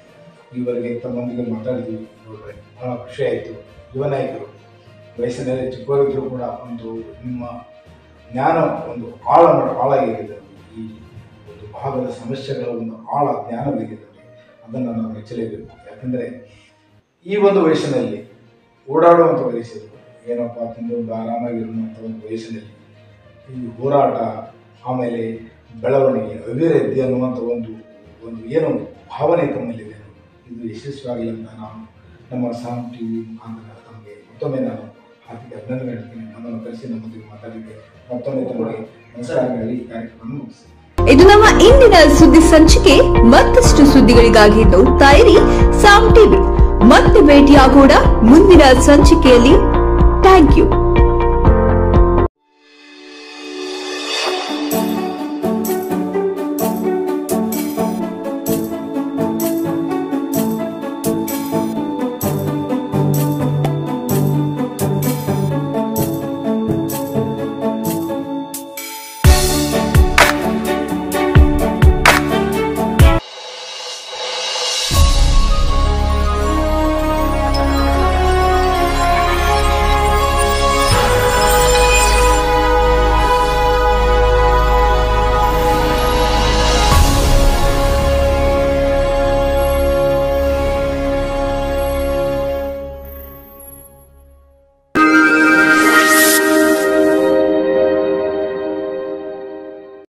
ಇವರಿಗೆ ತಮ್ಮೊಂದಿಗೆ ಮಾತಾಡಿದ್ವಿ ನೋಡ್ರೆ ಬಹಳ ಖುಷಿ ಆಯಿತು. ಯುವ ನಾಯಕರು ವಯಸ್ಸಿನಲ್ಲಿ ಚಿಕ್ಕವರಿದ್ದರೂ ಕೂಡ ಒಂದು ನಿಮ್ಮ ಜ್ಞಾನ ಒಂದು ಆಳಾಗಿದೆ. ಈ ಒಂದು ಭಾಗದ ಸಮಸ್ಯೆಗಳ ಒಂದು ಆಳ ಜ್ಞಾನವಿದೆ, ಅದನ್ನು ನಾವು ಮೆಚ್ಚಲೇಬೇಕು. ಯಾಕಂದರೆ ಈ ಒಂದು ವಯಸ್ಸಿನಲ್ಲಿ ಓಡಾಡುವಂಥ ವಯಸ್ಸಿದ್ರು, ಏನಪ್ಪ ತಿಂದು ಒಂದು ಆರಾಮಾಗಿರುವಂಥ ಒಂದು ವಯಸ್ಸಿನಲ್ಲಿ ಈ ಹೋರಾಟ, ಆಮೇಲೆ ಬೆಳವಣಿಗೆ, ಅಭಿವೃದ್ಧಿ ಅನ್ನುವಂಥ ಒಂದು ಏನು ಭಾವನೆ ತಮ್ಮಲ್ಲಿದೆ, ಇದು ಯಶಸ್ವಿಯಾಗಲಿ ಅಂತ ನಾನು ನಮ್ಮ ಸಾಮ್ ಟಿವಿ ಮುಖಾಂತರ ತಮಗೆ ಮತ್ತೊಮ್ಮೆ ನಾನು ಹಾರ್ದಿಕ ಅಭಿನಂದನೆ ಹೇಳ್ತೀನಿ. ನಮ್ಮನ್ನು ಕರೆಸಿ ನಮ್ಮೊಂದಿಗೆ ಮಾತಾಡಿದ್ದೆ ಮತ್ತೊಮ್ಮೆ ತಮಗೆ ನಮಸ್ಕಾರ ಹೇಳಿ ಈ ಕಾರ್ಯಕ್ರಮ ಮುಗಿಸಿ. ಇದು ನಮ್ಮ ಇಂದಿನ ಸುದ್ದಿ ಸಂಚಿಕೆ. ಮತ್ತಷ್ಟು ಸುದ್ದಿಗಳಿಗಾಗಿ ನೋಡ್ತಾ ಇರಿ ಸಾಮ್ ಟಿವಿ. ಮತ್ತೆ ಭೇಟಿಯಾಗೋಣ ಮುಂದಿನ ಸಂಚಿಕೆಯಲ್ಲಿ. Thank you.